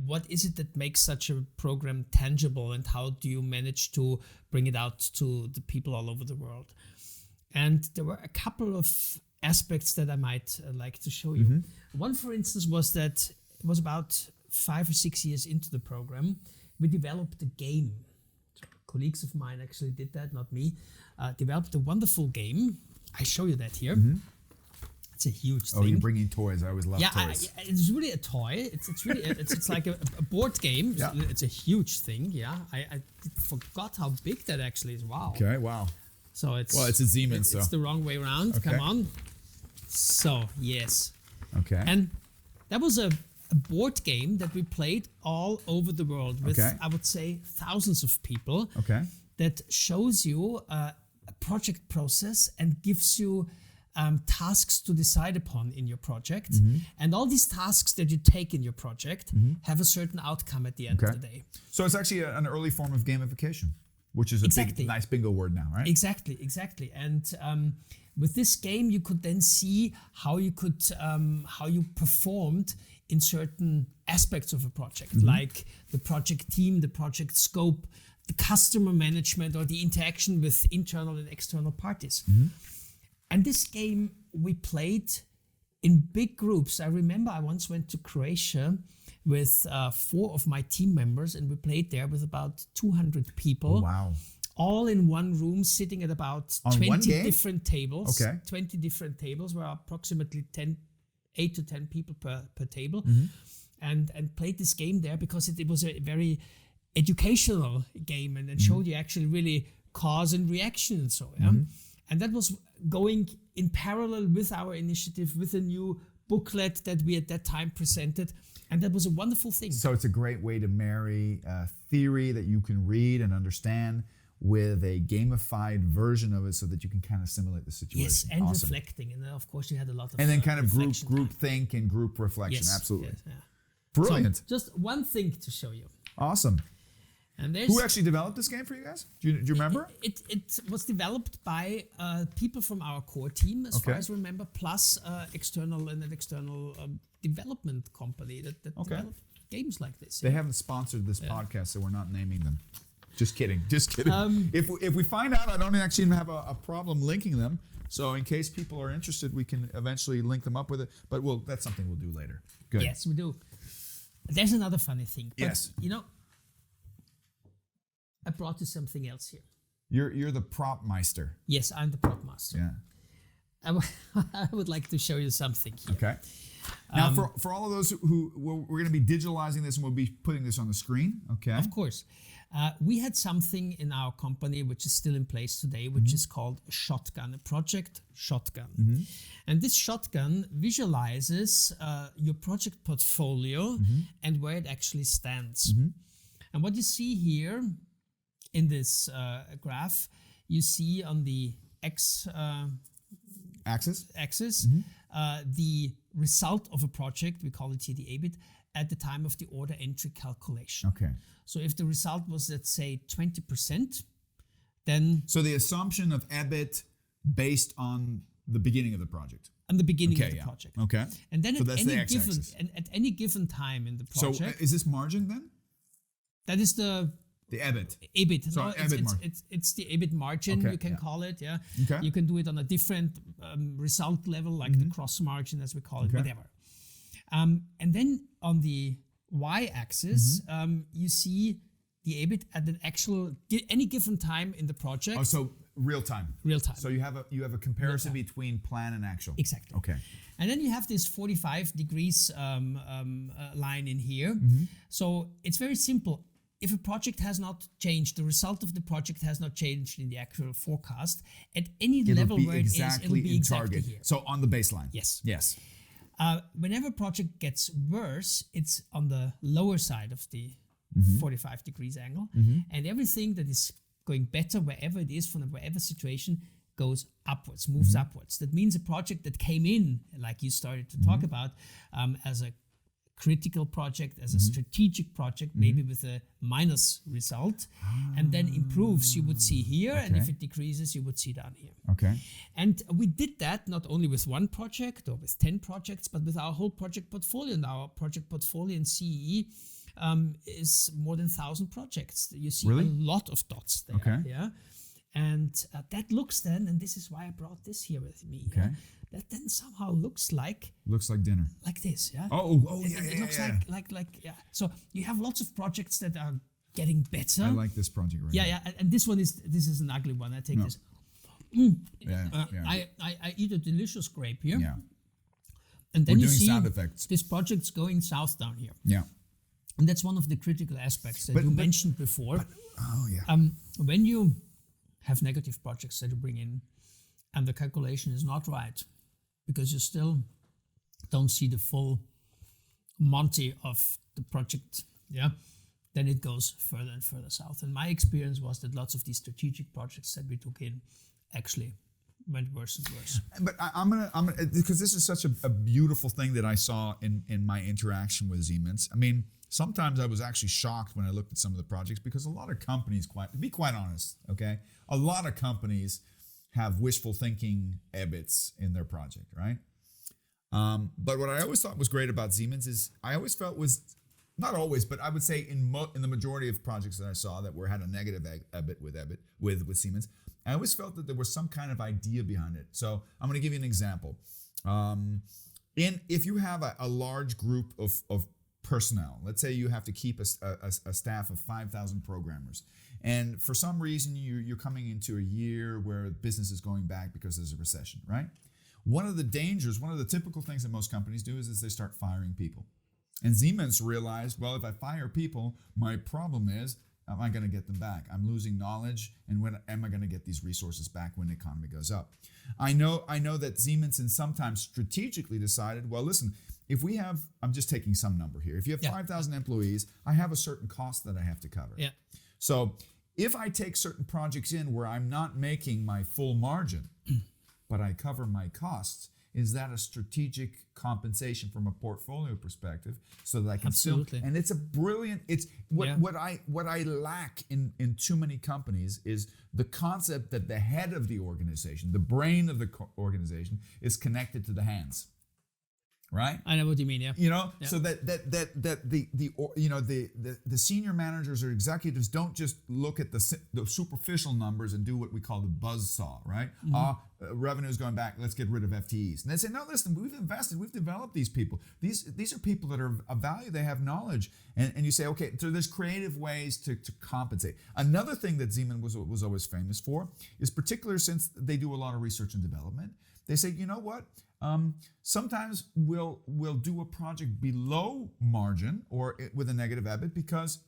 What is it that makes such a program tangible, and how do you manage to bring it out to the people all over the world? And there were a couple of aspects that I might like to show you. One, for instance, was that it was about 5 or 6 years into the program, we developed a game. Colleagues of mine actually did that, not me. Developed a wonderful game. I show you that here. It's a huge thing. Oh, you're bringing toys. I always love toys. It's really a toy. It's really it's like a board game. Yeah. It's a huge thing. Yeah, I forgot how big that actually is. Wow. Okay. Wow. So it's a Siemens. It's the wrong way around. Okay. Come on. So yes. Okay. And that was a board game that we played all over the world with, I would say, thousands of people. Okay. That shows you a project process and gives you tasks to decide upon in your project. And all these tasks that you take in your project have a certain outcome at the end of the day. So it's actually an early form of gamification, which is a big, nice bingo word now, right? Exactly. And with this game, you could then see how you performed in certain aspects of a project, like the project team, the project scope, the customer management, or the interaction with internal and external parties. And this game we played in big groups. I remember I once went to Croatia with 4 of my team members, and we played there with about 200 people. Wow. All in one room, sitting at about 20 different tables. 20 different tables, were approximately 8 to 10 people per table, and played this game there because it was a very educational game, and showed you actually really cause and reaction and so on. And that was going in parallel with our initiative, with a new booklet that we at that time presented. And that was a wonderful thing. So it's a great way to marry theory that you can read and understand with a gamified version of it, so that you can kind of simulate the situation. Yes, and reflecting. And then, of course, you had a lot of and then kind of group think and group reflection. Yes, absolutely. Yes, brilliant. So just one thing to show you. Awesome. And who actually developed this game for you guys? Do you remember? It was developed by people from our core team, as far as I remember, plus an external development company that developed games like this. They haven't sponsored this podcast, so we're not naming them. Just kidding. If we find out, I don't actually have a problem linking them. So in case people are interested, we can eventually link them up with it. But that's something we'll do later. Good. Yes, we do. There's another funny thing. But, yes. You know, I brought you something else here. You're the prop meister. Yes, I'm the prop master. Yeah. I would like to show you something here. Okay. Now, for all of those who we're going to be digitalizing this, and we'll be putting this on the screen. Okay. Of course. We had something in our company which is still in place today, which is called a shotgun, a project shotgun. And this shotgun visualizes your project portfolio and where it actually stands. And what you see here in this graph, you see on the axis the result of a project, we call it here the EBIT, at the time of the order entry calculation. Okay. So if the result was, let's say, 20%, then... So the assumption of EBIT based on the beginning of the project. On the beginning of the project. Okay. And then at any given time in the project... So is this margin then? That is the EBIT. EBIT. So EBIT margin. It's the EBIT margin, you can call it, yeah. Okay. You can do it on a different result level, like the cross margin, as we call it, whatever. And then on the y-axis, you see the EBIT at an actual any given time in the project. Oh, so real time. Real time. So you have a comparison between plan and actual. Exactly. Okay. And then you have this 45 degrees line in here. So it's very simple. If a project has not changed, the result of the project has not changed in the actual forecast, at any level where it is, it'll be exactly here. So on the baseline. Yes. Yes. Whenever a project gets worse, it's on the lower side of the 45 degrees angle, and everything that is going better wherever it is from wherever situation goes upwards, moves upwards. That means a project that came in, like you started to talk about, as a critical project, as a strategic project, maybe with a minus result, and then improves, you would see here, and if it decreases, you would see down here. Okay. And we did that not only with one project or with 10 projects, but with our whole project portfolio. And our project portfolio in CEE is more than 1,000 projects. You see a lot of dots there. Okay. Yeah. And that looks then, and this is why I brought this here with me. Okay. That then somehow looks like dinner. Like this, yeah. It looks like yeah. So you have lots of projects that are getting better. I like this project right Yeah. And this is an ugly one. I take this. I eat a delicious grape here. Yeah. And then We're you doing see sound effects. this project's going south down here. Yeah. And that's one of the critical aspects that you mentioned before. When you have negative projects that you bring in and the calculation is not right because you still don't see the full Monty of the project, then it goes further and further south. And my experience was that lots of these strategic projects that we took in actually went worse and worse. But I'm gonna because this is such a beautiful thing that I saw in my interaction with Siemens. I mean, sometimes I was actually shocked when I looked at some of the projects because a lot of companies, to be quite honest, okay, a lot of companies have wishful thinking EBITs in their project, right? But what I always thought was great about Siemens is I always felt was, not always, but I would say in the majority of projects that I saw that had a negative EBIT with Siemens, I always felt that there was some kind of idea behind it. So I'm going to give you an example. If you have a large group of personnel, let's say you have to keep a staff of 5,000 programmers, and for some reason you're coming into a year where business is going back because there's a recession, right? One of the typical things that most companies do is they start firing people. And Siemens realized, well, if I fire people, my problem is, am I going to get them back? I'm losing knowledge, and when am I going to get these resources back when the economy goes up? I know that Siemens and sometimes strategically decided, well, listen, if we have, I'm just taking some number here. If you have 5,000 employees, I have a certain cost that I have to cover. Yeah. So if I take certain projects in where I'm not making my full margin, but I cover my costs, is that a strategic compensation from a portfolio perspective so that I can Absolutely. still, and it's a brilliant, it's what I lack in too many companies is the concept that the head of the organization, the brain of the organization is connected to the hands. Right? I know what you mean, yeah. So that the senior managers or executives don't just look at the superficial numbers and do what we call the buzzsaw, right? Revenue is going back, let's get rid of FTEs. And they say, no, listen, we've invested, we've developed these people. These are people that are of value, they have knowledge. And you say, okay, so there's creative ways to compensate. Another thing that Siemens was always famous for is particularly since they do a lot of research and development, they say, you know what? Sometimes we'll do a project below margin or with a negative EBIT because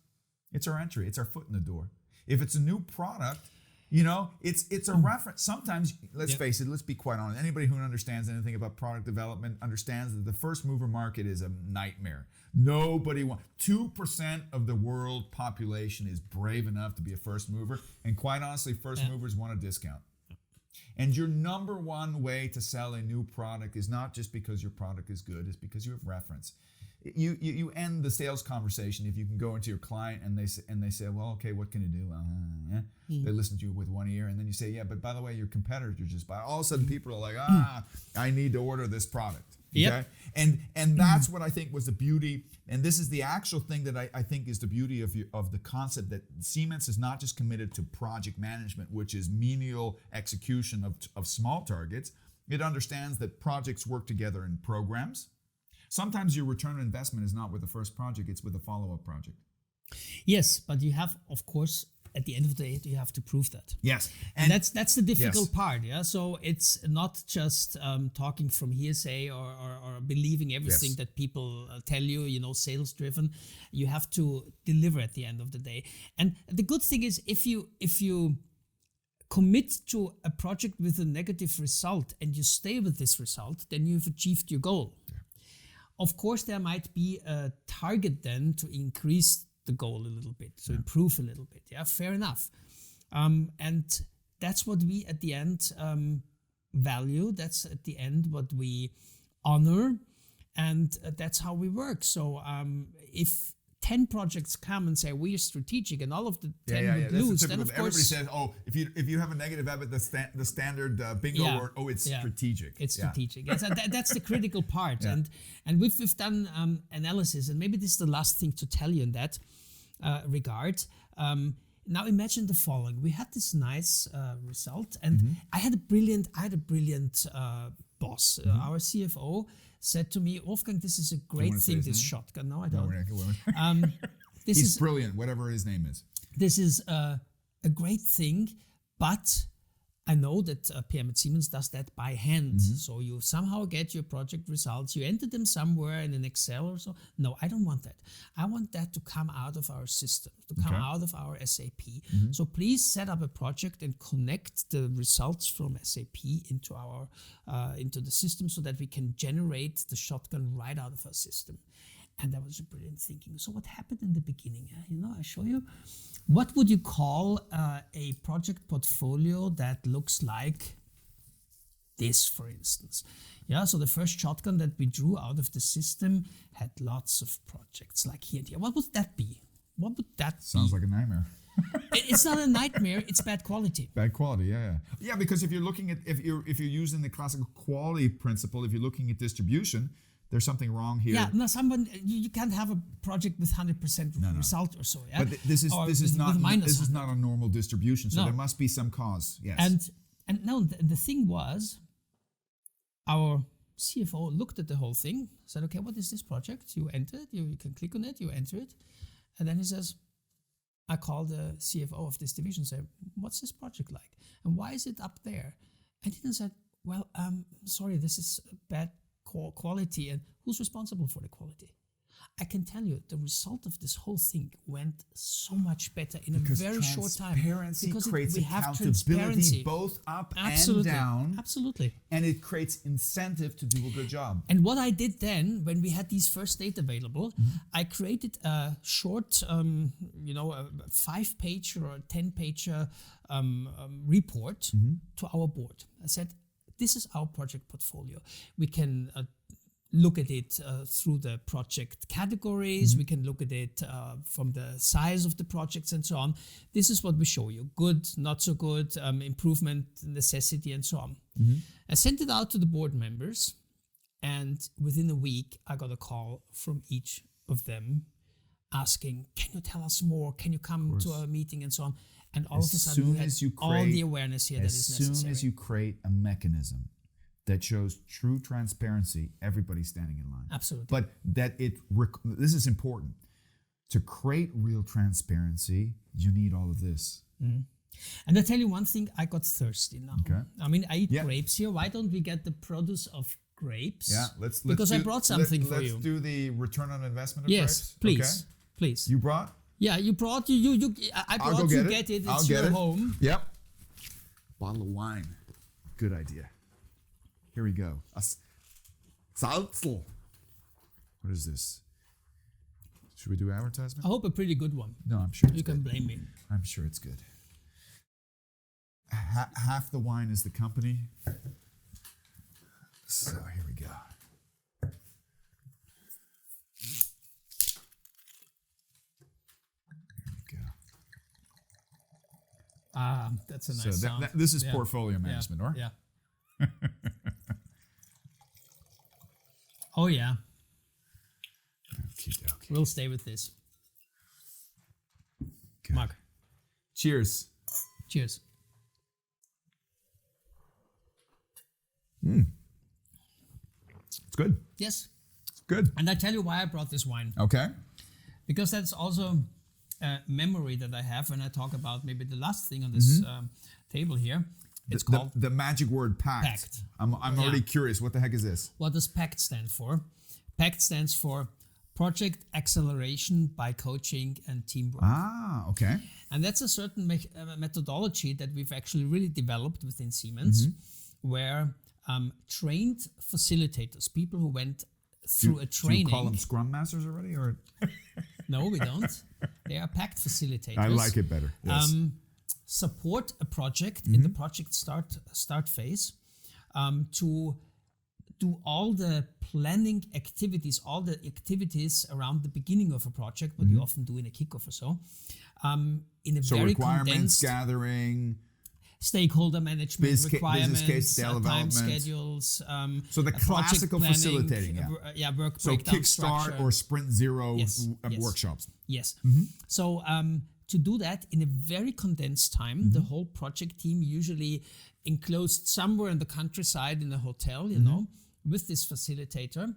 it's our entry, it's our foot in the door. If it's a new product, it's a reference. Sometimes, let's face it, let's be quite honest. Anybody who understands anything about product development understands that the first mover market is a nightmare. Nobody wants. 2% of the world population is brave enough to be a first mover, and quite honestly, first movers want a discount. And your number one way to sell a new product is not just because your product is good, it's because you have reference. You end the sales conversation if you can go into your client and they say, well, okay, what can you do? They listen to you with one ear, and then you say, yeah, but by the way, your competitors just buy. All of a sudden, people are like, I need to order this product. Okay? Yep. And that's what I think was the beauty, and this is the actual thing that I think is the beauty of the concept that Siemens is not just committed to project management, which is menial execution of small targets. It understands that projects work together in programs. Sometimes your return on investment is not with the first project, it's with the follow-up project. Yes, but you have, of course, at the end of the day, you have to prove that. Yes. And that's the difficult part, yeah? So it's not just talking from hearsay or believing everything that people tell you, sales-driven. You have to deliver at the end of the day. And the good thing is if you commit to a project with a negative result and you stay with this result, then you've achieved your goal. Of course, there might be a target then to increase the goal a little bit, to improve a little bit. Yeah, fair enough. And that's what we at the end value. That's at the end what we honor, and that's how we work. So if 10 projects come and say we're strategic, and all of the 10 would lose, then of course everybody says, "Oh, if you have a negative EBIT, the standard bingo word, it's strategic." It's strategic. Yes, that's the critical part. And we've done analysis, and maybe this is the last thing to tell you in that regard. Now imagine the following: we had this nice result, and I had a brilliant boss. Our CFO said to me, "Wolfgang, this is a great thing. This shotgun." No, I don't. He's brilliant, whatever his name is. This is a great thing, but I know that PM at Siemens does that by hand. So you somehow get your project results, you enter them somewhere in an Excel or so. No, I don't want that. I want that to come out of our system, to come out of our SAP. So please set up a project and connect the results from SAP into our into the system so that we can generate the shotgun right out of our system. And that was a brilliant thinking. So what happened in the beginning? I show you. What would you call a project portfolio that looks like this, for instance? Yeah, so the first shotgun that we drew out of the system had lots of projects like here and here. What would that be? What would that Sounds be? like a nightmare. It's not a nightmare, it's bad quality. Bad quality, yeah. Yeah, because if you're looking at, if you're using the classical quality principle, if you're looking at distribution, there's something wrong here. Yeah, no, you can't have a project with 100% result or so. Yeah, but this is not a normal distribution. So there must be some cause. Yes. And no, the thing was, our CFO looked at the whole thing, said, "Okay, what is this project?" You enter it. You can click on it. You enter it, and then he says, "I call the CFO of this division. Say, what's this project like, and why is it up there?" And he then said, "Well, sorry, this is bad quality, and who's responsible for the quality?" I can tell you the result of this whole thing went so much better in a very short time. Transparency creates accountability both up and down. Absolutely. And it creates incentive to do a good job. And what I did then, when we had these first data available, I created a short, a 5-page or a 10-page report to our board. I said, this is our project portfolio. We can look at it through the project categories. We can look at it from the size of the projects and so on. This is what we show you. Good, not so good, improvement, necessity, and so on. I sent it out to the board members, and within a week, I got a call from each of them asking, "Can you tell us more? Can you come to our meeting?" and so on. And all of a sudden, we had all the awareness here that is necessary. As soon as you create a mechanism that shows true transparency, everybody's standing in line. Absolutely. But this is important. To create real transparency, you need all of this. And I tell you one thing, I got thirsty now. Okay. I mean, I eat grapes here. Why don't we get the produce of grapes? Yeah, because I brought something for you. Let's do the return on investment of grapes. Please. Okay. Please. You brought? Yeah, you brought. I brought you get it. It's your home. Yep. Bottle of wine. Good idea. Here we go. Salzel. What is this? Should we do advertisement? I hope a pretty good one. No, I'm sure you can blame me. I'm sure it's good. Half the wine is the company. So here we go. That's a nice sound. This is portfolio management, or? Yeah. Oh, yeah. Okay. We'll stay with this. Good. Mark. Cheers. Cheers. It's good. Yes. It's good. And I tell you why I brought this wine. Okay. Because that's also a memory that I have when I talk about maybe the last thing on this table here. It's called the magic word PACT. PACT. I'm already curious. What the heck is this? What does PACT stand for? PACT stands for Project Acceleration by Coaching and Teamwork. Ah, okay. And that's a certain methodology that we've actually really developed within Siemens, where trained facilitators, people who went through a training. Do you call them Scrum Masters already, or? No, we don't. They are PACT facilitators. I like it better. Yes. Support a project in the project start phase, to do all the planning activities, all the activities around the beginning of a project, what you often do in a kickoff or so, in a very requirements condensed, gathering, stakeholder management, requirements, business case time development. schedules. So the classical planning, facilitating, work So breakdown Kickstart structure. or Sprint Zero Yes. workshops. Yes. So to do that in a very condensed time, the whole project team usually enclosed somewhere in the countryside in a hotel, you know, with this facilitator.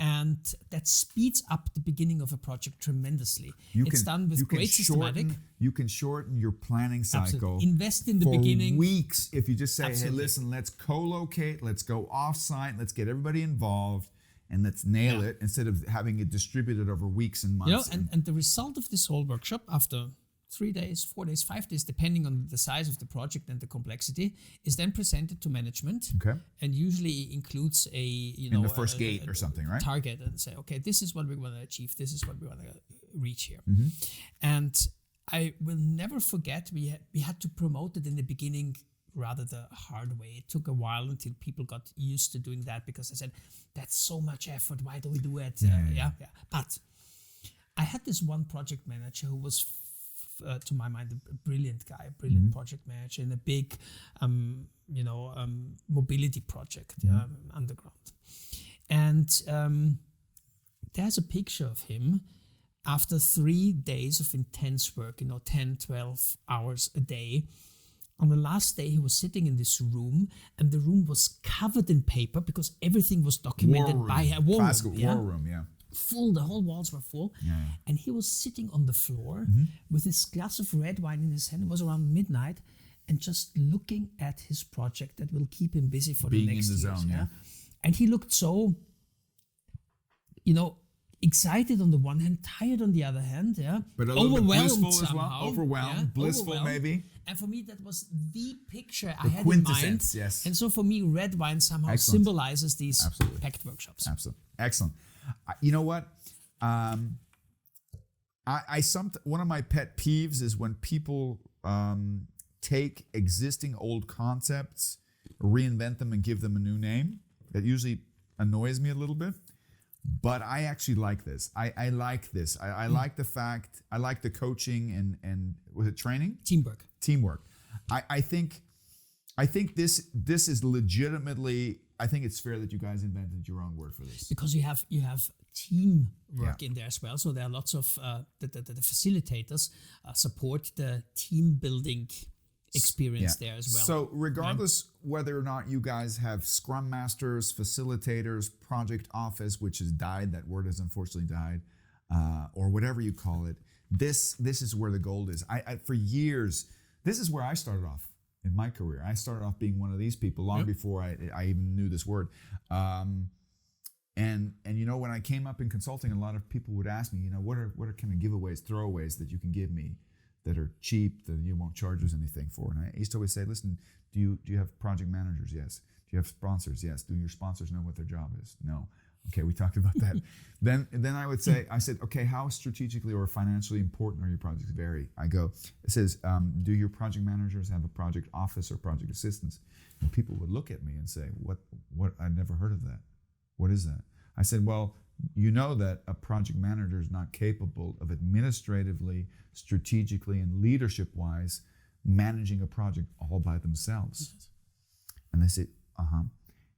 And that speeds up the beginning of a project tremendously. It's done with great systematic. You can shorten your planning cycle. Absolutely. Invest in the for beginning. weeks if you just say, Absolutely. hey, listen, let's co-locate, let's go off-site, let's get everybody involved, and let's nail it instead of having it distributed over weeks and months. You know, and the result of this whole workshop after 3 days, 4 days, 5 days, depending on the size of the project and the complexity, is then presented to management. Okay. And usually includes in the first gate or something, right? Target, and say, okay, this is what we want to achieve. This is what we want to reach here. Mm-hmm. And I will never forget, we had to promote it in the beginning rather the hard way. It took a while until people got used to doing that, because I said, that's so much effort. Why do we do it? Yeah. But I had this one project manager who was to my mind, a brilliant guy, project manager in a big, mobility project underground. And there's a picture of him after 3 days of intense work, 10, 12 hours a day. On the last day, he was sitting in this room, and the room was covered in paper because everything was documented by a war room. Full, the whole walls were full. And he was sitting on the floor with his glass of red wine in his hand. It was around midnight, and just looking at his project that will keep him busy for the next years. Zone, And he looked so, excited on the one hand, tired on the other hand, but a little overwhelmed bit blissful somehow, as well. Overwhelmed, blissful maybe. And for me, that was the picture I had in mind. Yes. And so for me, red wine somehow symbolizes these PACT workshops. Absolutely. Excellent. You know what? One of my pet peeves is when people take existing old concepts, reinvent them, and give them a new name. That usually annoys me a little bit. But I actually like this. I like this. I like the fact. I like the coaching and was it training? Teamwork. I think this is legitimately. I think it's fair that you guys invented your own word for this. Because you have teamwork in there as well. So there are lots of the facilitators support the team building experience there as well. So regardless whether or not you guys have Scrum Masters, facilitators, project office, which has died, that word has unfortunately died, or whatever you call it, this is where the gold is. I for years, this is where I started off in my career. I started off being one of these people long before I even knew this word. And when I came up in consulting, a lot of people would ask me, what are kind of giveaways, throwaways that you can give me that are cheap, that you won't charge us anything for? And I used to always say, listen, do you have project managers? Yes. Do you have sponsors? Yes. Do your sponsors know what their job is? No. Okay, we talked about that. Then I said, okay, how strategically or financially important are your projects? Vary. It says, do your project managers have a project office or project assistants? And people would look at me and say, what? I'd never heard of that. What is that? I said, well, you know that a project manager is not capable of administratively, strategically, and leadership-wise managing a project all by themselves. Yes. And they said,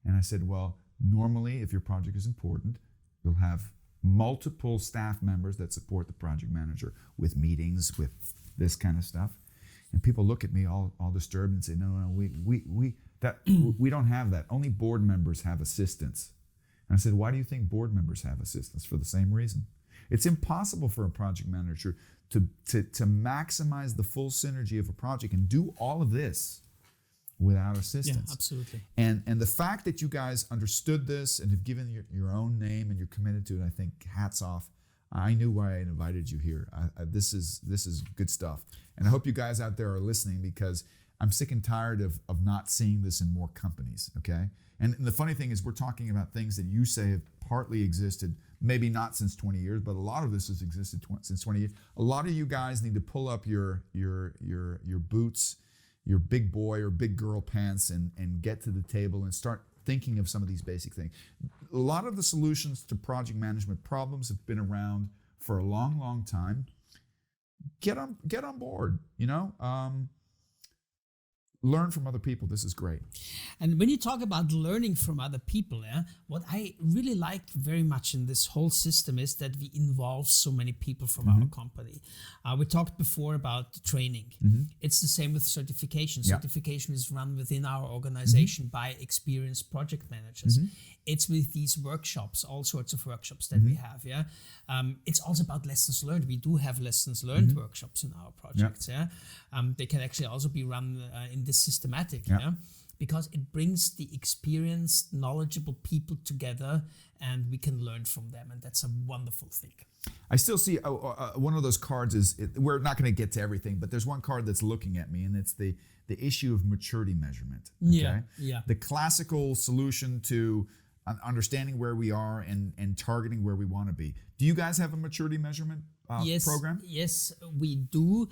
And I said, well, normally, if your project is important, you'll have multiple staff members that support the project manager with meetings, with this kind of stuff. And people look at me all disturbed and say, no, we don't have that. Only board members have assistants. And I said, why do you think board members have assistants? For the same reason. It's impossible for a project manager to maximize the full synergy of a project and do all of this without assistance. Yeah, absolutely. And the fact that you guys understood this and have given your own name and you're committed to it, I think hats off. I knew why I invited you here. This is good stuff. And I hope you guys out there are listening, because I'm sick and tired of not seeing this in more companies, okay? And the funny thing is, we're talking about things that you say have partly existed, maybe not since 20 years, but a lot of this has existed since 20 years. A lot of you guys need to pull up your boots, your big boy or big girl pants, and get to the table and start thinking of some of these basic things. A lot of the solutions to project management problems have been around for a long, long time. Get on board, learn from other people. This is great. And when you talk about learning from other people, what I really like very much in this whole system is that we involve so many people from our company. We talked before about the training. It's the same with certification. Yeah. Certification is run within our organization by experienced project managers. It's with these workshops, all sorts of workshops that we have. It's also about lessons learned. We do have lessons learned workshops in our projects. They can actually also be run in this systematic, because it brings the experienced, knowledgeable people together, and we can learn from them, and that's a wonderful thing. I still see one of those cards we're not going to get to everything, but there's one card that's looking at me, and it's the issue of maturity measurement. Okay? Yeah. The classical solution to understanding where we are and targeting where we want to be. Do you guys have a maturity measurement program? Yes, we do.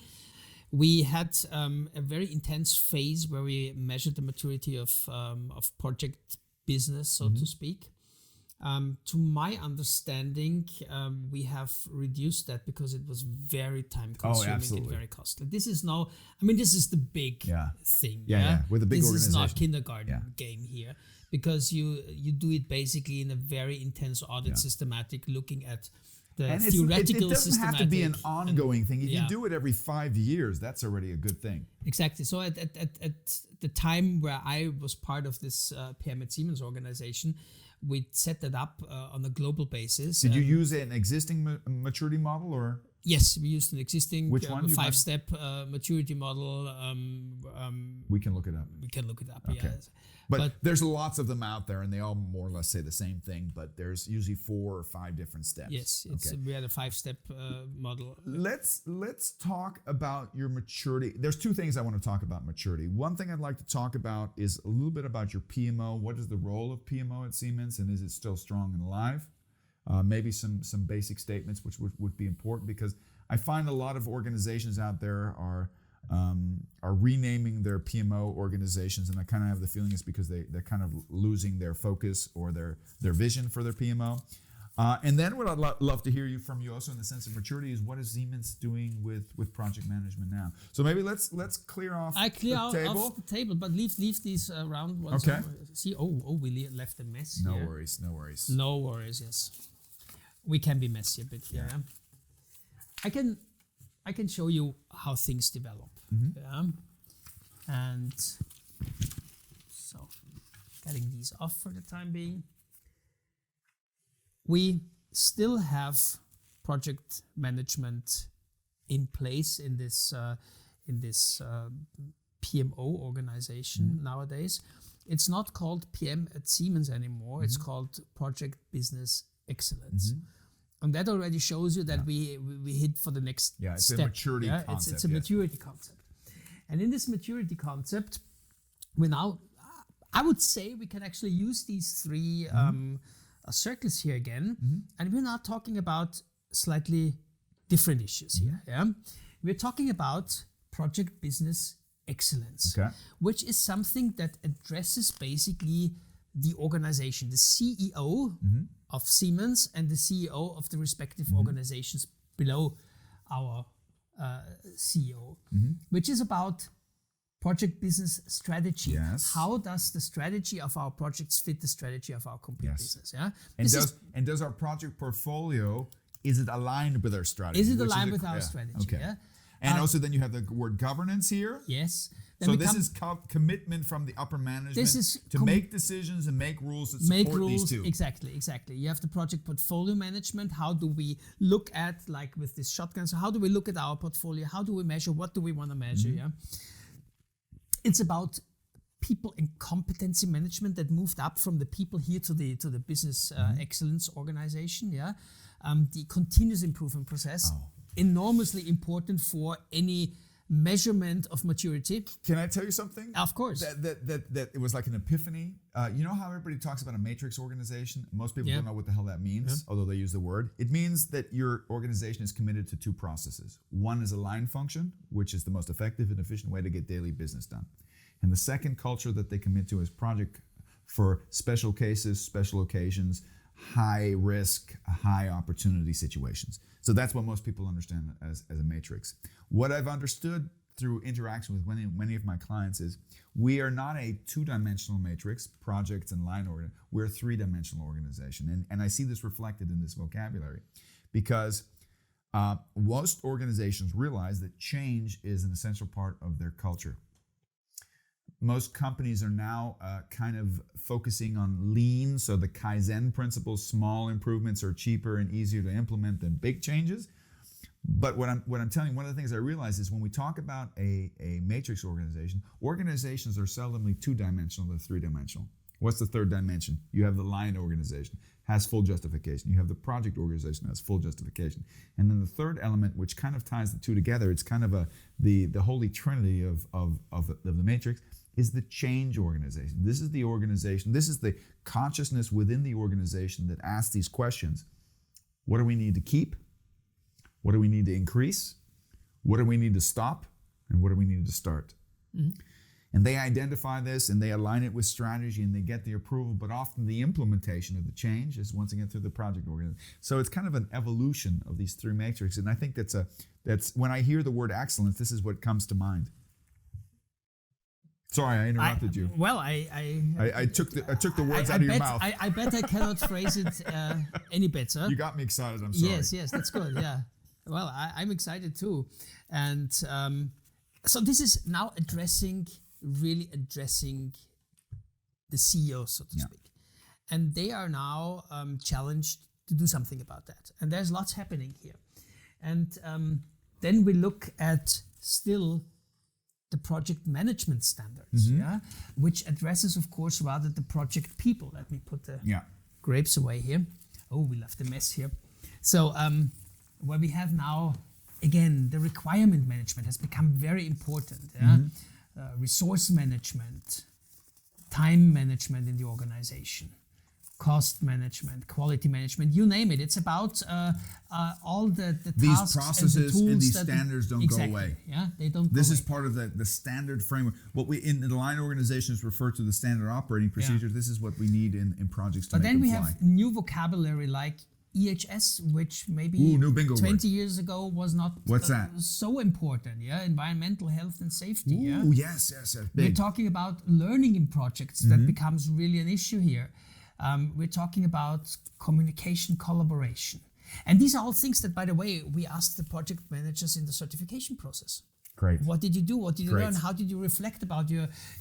We had a very intense phase where we measured the maturity of project business, so to speak. To my understanding, we have reduced that because it was very time consuming and very costly. This is this is the big thing. Yeah, with a big this organization. This is not kindergarten game here, because you do it basically in a very intense audit systematic, looking at the theoretical. It doesn't have to be an ongoing thing. If you do it every 5 years, that's already a good thing. Exactly. So at the time where I was part of this PM at Siemens organization, we set that up on a global basis. Did you use an existing maturity model, or? Yes, we used an existing Which one? 5-step maturity model. We can look it up. Okay. Yeah. But there's lots of them out there, and they all more or less say the same thing, but there's usually 4 or 5 different steps. Yes, we had a 5-step model. Let's talk about your maturity. There's 2 things I want to talk about maturity. One thing I'd like to talk about is a little bit about your PMO. What is the role of PMO at Siemens, and is it still strong and alive? Maybe some basic statements which would be important, because I find a lot of organizations out there are renaming their PMO organizations, and I kind of have the feeling it's because they're kind of losing their focus or their vision for their PMO. And then what I'd love to hear from you also in the sense of maturity is, what is Siemens doing with project management now? So maybe let's clear off the table. Off the table, but leave these round ones. Okay. See, we left a mess No here. worries. No worries, yes. We can be messy a bit here. Yeah? I can show you how things develop. And so, getting these off for the time being. We still have project management in place in this PMO organization nowadays. It's not called PM at Siemens anymore. It's called Project Business Excellence. And that already shows you that we hit for the next step. It's a maturity concept. It's a maturity concept. And in this maturity concept, I would say we can actually use these 3 circles here again. And we're now talking about slightly different issues here. Yeah? We're talking about project business excellence, which is something that addresses basically the organization, the CEO of Siemens and the CEO of the respective organizations below our CEO, which is about project business strategy. Yes. How does the strategy of our projects fit the strategy of our complete business? Yeah. And does our project portfolio, is it aligned with our strategy? Is it aligned with our strategy? Okay. Yeah. And also then you have the word governance here. Yes. Then so this is commitment from the upper management to make decisions and make rules that support these 2. Exactly. You have the project portfolio management. How do we look at, like with this shotgun, so how do we look at our portfolio? How do we measure? What do we want to measure? Yeah. It's about people and competency management that moved up from the people here to the business excellence organization. Yeah. The continuous improvement process, enormously important for any measurement of maturity. Can I tell you something? Of course. That it was like an epiphany. You know how everybody talks about a matrix organization? Most people don't know what the hell that means, although they use the word. It means that your organization is committed to two processes. One is a line function, which is the most effective and efficient way to get daily business done. And the second culture that they commit to is project for special cases, special occasions, high risk, high opportunity situations. So that's what most people understand as a matrix. What I've understood through interaction with many of my clients is we are not a two-dimensional matrix, projects and line order. We're a three-dimensional organization. And I see this reflected in this vocabulary because most organizations realize that change is an essential part of their culture. Most companies are now kind of focusing on lean, so the Kaizen principles, small improvements are cheaper and easier to implement than big changes. But what I'm telling you, one of the things I realize is when we talk about a matrix organization, organizations are seldomly two-dimensional, they're three-dimensional. What's the third dimension? You have the line organization, has full justification. You have the project organization, has full justification. And then the third element, which kind of ties the two together, it's kind of the holy trinity of the matrix, is the change organization. This is the organization, this is the consciousness within the organization that asks these questions. What do we need to keep? What do we need to increase? What do we need to stop? And what do we need to start? Mm-hmm. And they identify this and they align it with strategy and they get the approval, but often the implementation of the change is once again through the project organization. So it's kind of an evolution of these three matrices. And I think that's when I hear the word excellence, this is what comes to mind. Sorry, I interrupted you. Well, I took the words out of your mouth. I bet I cannot phrase it any better. You got me excited. I'm sorry. Yes, that's good. Yeah. Well, I'm excited too, and so this is now really addressing the CEO, so to speak, and they are now challenged to do something about that. And there's lots happening here, and then we look at still the project management standards, which addresses, of course, rather the project people. Let me put the grapes away here. Oh, we left the mess here. So where we have now, again, the requirement management has become very important. Resource management, time management in the organization, cost management, quality management, you name it. It's about all the these tasks processes and the tools and these standards don't go away. Yeah, they don't. This is part of the standard framework. What we in the line organizations refer to the standard operating procedures. This is what we need in projects to make them fly. But then we have new vocabulary like EHS, which maybe new bingo 20 word. Years ago was not so important. Environmental health and safety. Yes. Big. We're talking about learning in projects that becomes really an issue here. We're talking about communication, collaboration. And these are all things that, by the way, we asked the project managers in the certification process. Great. What did you do? What did you learn? How did you reflect about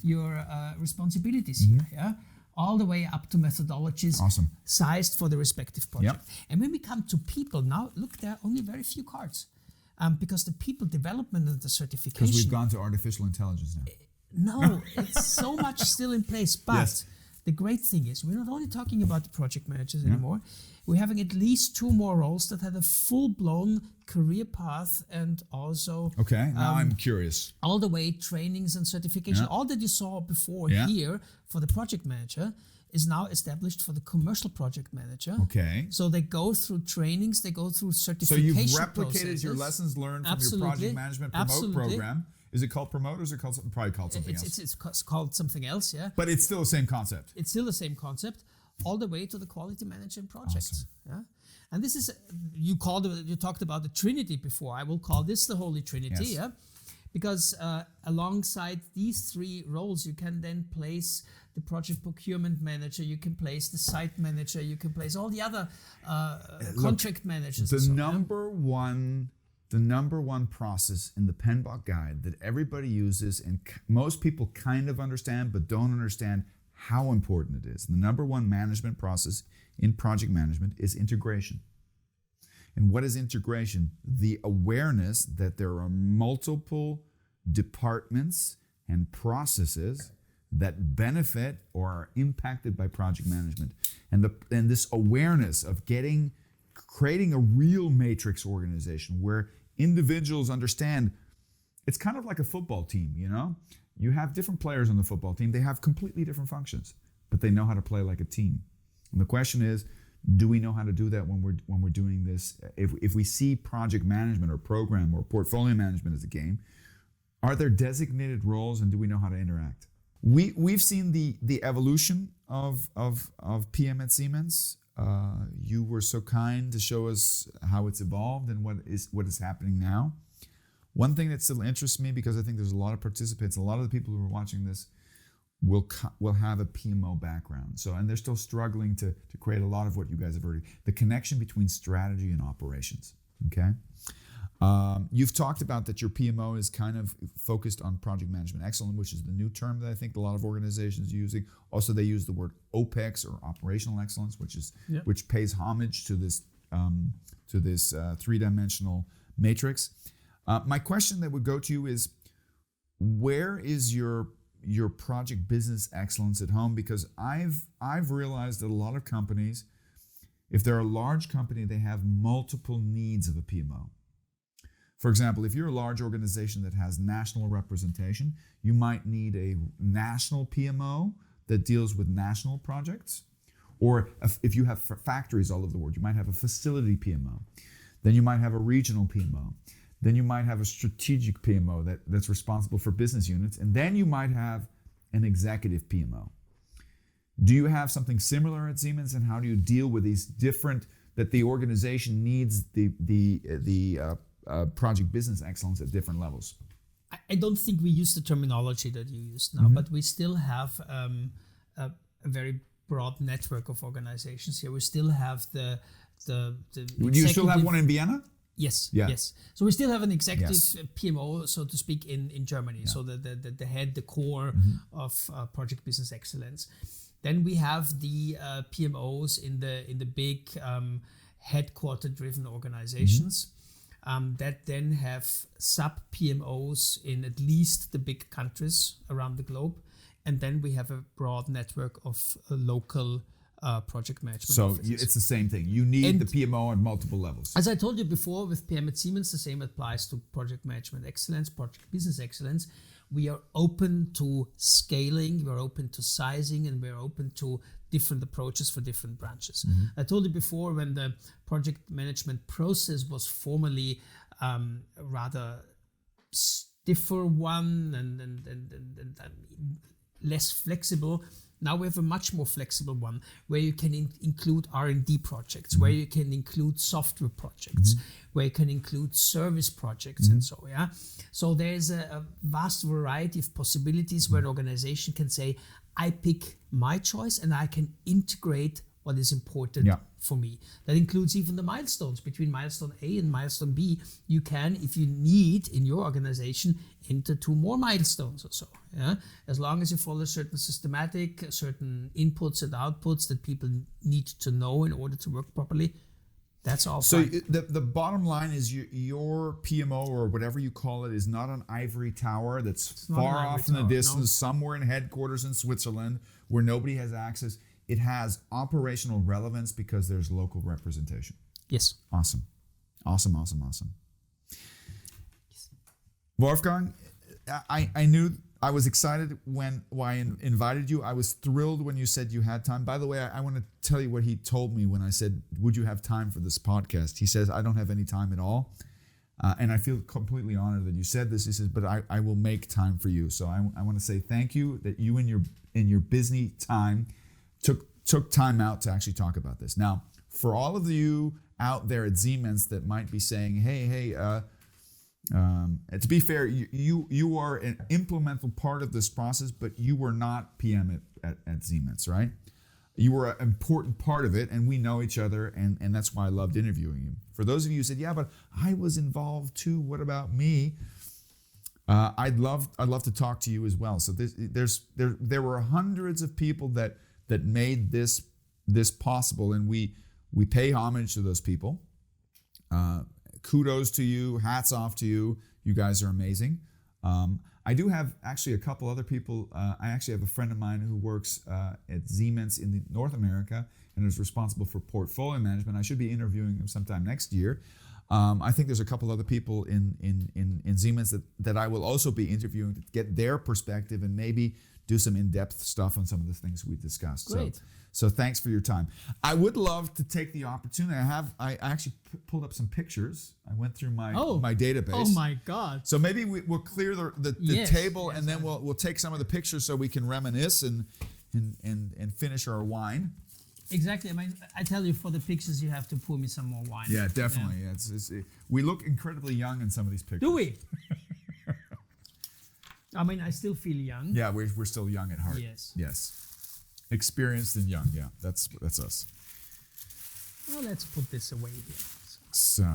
your responsibilities here? Yeah. All the way up to methodologies sized for the respective project. Yep. And when we come to people, now look, there are only very few cards. Because the people development and the certification... Because we've gone to artificial intelligence now. No, it's so much still in place. But the great thing is we're not only talking about the project managers anymore. We're having at least 2 more roles that have a full-blown career path and also... Okay, now I'm curious. All the way trainings and certification. All that you saw before here for the project manager is now established for the commercial project manager. Okay. So they go through trainings, they go through certification processes. So you've replicated your lessons learned from your project management promote program. Is it called Promote or is it called probably called something else? It's called something else, yeah. But it's still the same concept. It's still the same concept, all the way to the quality management projects. Yeah. And this is you talked about the Trinity before. I will call this the Holy Trinity, yeah. Because alongside these 3 roles, you can then place the project procurement manager, you can place the site manager, you can place all the other contract managers. The number one process in the PMBOK guide that everybody uses and most people kind of understand but don't understand how important it is. The number one management process in project management is integration. And what is integration? The awareness that there are multiple departments and processes that benefit or are impacted by project management. And this awareness of creating a real matrix organization where individuals understand it's kind of like a football team, you know? You have different players on the football team. They have completely different functions, but they know how to play like a team. And the question is, do we know how to do that when we're doing this? If we see project management or program or portfolio management as a game, are there designated roles, and do we know how to interact? We've seen the evolution of PM at Siemens. You were so kind to show us how it's evolved and what is happening now. One thing that still interests me, because I think there's a lot of participants, a lot of the people who are watching this will have a PMO background. So, and they're still struggling to create a lot of what you guys have already, the connection between strategy and operations, okay? You've talked about that your PMO is kind of focused on project management excellence, which is the new term that I think a lot of organizations are using. Also, they use the word OPEX, or operational excellence, which pays homage to this three-dimensional matrix. My question that would go to you is, where is your project business excellence at home? Because I've realized that a lot of companies, if they're a large company, they have multiple needs of a PMO. For example, if you're a large organization that has national representation, you might need a national PMO that deals with national projects. Or if you have factories all over the world, you might have a facility PMO. Then you might have a regional PMO. Then you might have a strategic PMO that's responsible for business units. And then you might have an executive PMO. Do you have something similar at Siemens, and how do you deal with these different, that the organization needs the project business excellence at different levels? I don't think we use the terminology that you use now, but we still have a very broad network of organizations here. We still have the you still have one in Vienna? Yes, yeah. yes. So we still have an executive PMO, so to speak, in Germany. Yeah. So the head, the core of project business excellence. Then we have the PMOs in the big headquarter-driven organizations that then have sub-PMOs in at least the big countries around the globe. And then we have a broad network of local project management offices. It's the same thing. You need the PMO on multiple levels. As I told you before, with PM at Siemens, the same applies to project management excellence, project business excellence. We are open to scaling, we're open to sizing, and we're open to different approaches for different branches. I told you before, when the project management process was formerly rather stiffer one and less flexible. Now we have a much more flexible one, where you can include R&D projects, where you can include software projects, where you can include service projects, and so, yeah. So there's a vast variety of possibilities where an organization can say, I pick my choice and I can integrate what is important for me. That includes even the milestones. Between milestone A and milestone B, you can, if you need in your organization, enter 2 more milestones or so. Yeah? As long as you follow certain certain inputs and outputs that people need to know in order to work properly, that's all so fine. The bottom line is your PMO, or whatever you call it, is not an ivory tower that's far off in the distance, somewhere in headquarters in Switzerland where nobody has access. It has operational relevance because there's local representation. Yes. Awesome. Wolfgang, I knew, I was excited when I invited you. I was thrilled when you said you had time. By the way, I want to tell you what he told me when I said, would you have time for this podcast? He says, I don't have any time at all. And I feel completely honored that you said this. He says, but I will make time for you. So I want to say thank you that you in your busy time took time out to actually talk about this. Now, for all of you out there at Siemens that might be saying, hey, to be fair, you are an implemental part of this process, but you were not PM at Siemens, right? You were an important part of it, and we know each other, and that's why I loved interviewing you. For those of you who said, yeah, but I was involved too, what about me? I'd love to talk to you as well. So there were hundreds of people that made this possible, and we pay homage to those people. Kudos to you, hats off to you. You guys are amazing. I do have actually a couple other people. I actually have a friend of mine who works at Siemens in North America and is responsible for portfolio management. I should be interviewing him sometime next year. I think there's a couple other people in Siemens that I will also be interviewing to get their perspective and maybe do some in-depth stuff on some of the things we discussed. Great. So thanks for your time. I would love to take the opportunity. I actually pulled up some pictures. I went through my database. Oh my God. So maybe we'll clear the Yes, table, yes, and then we'll take some of the pictures so we can reminisce and finish our wine. Exactly. I mean, I tell you, for the pictures, you have to pour me some more wine. Yeah, definitely. Yeah. We look incredibly young in some of these pictures. Do we? I mean, I still feel young. Yeah, we're still young at heart. Yes. Experienced and young. Yeah, that's us. Well, let's put this away here. So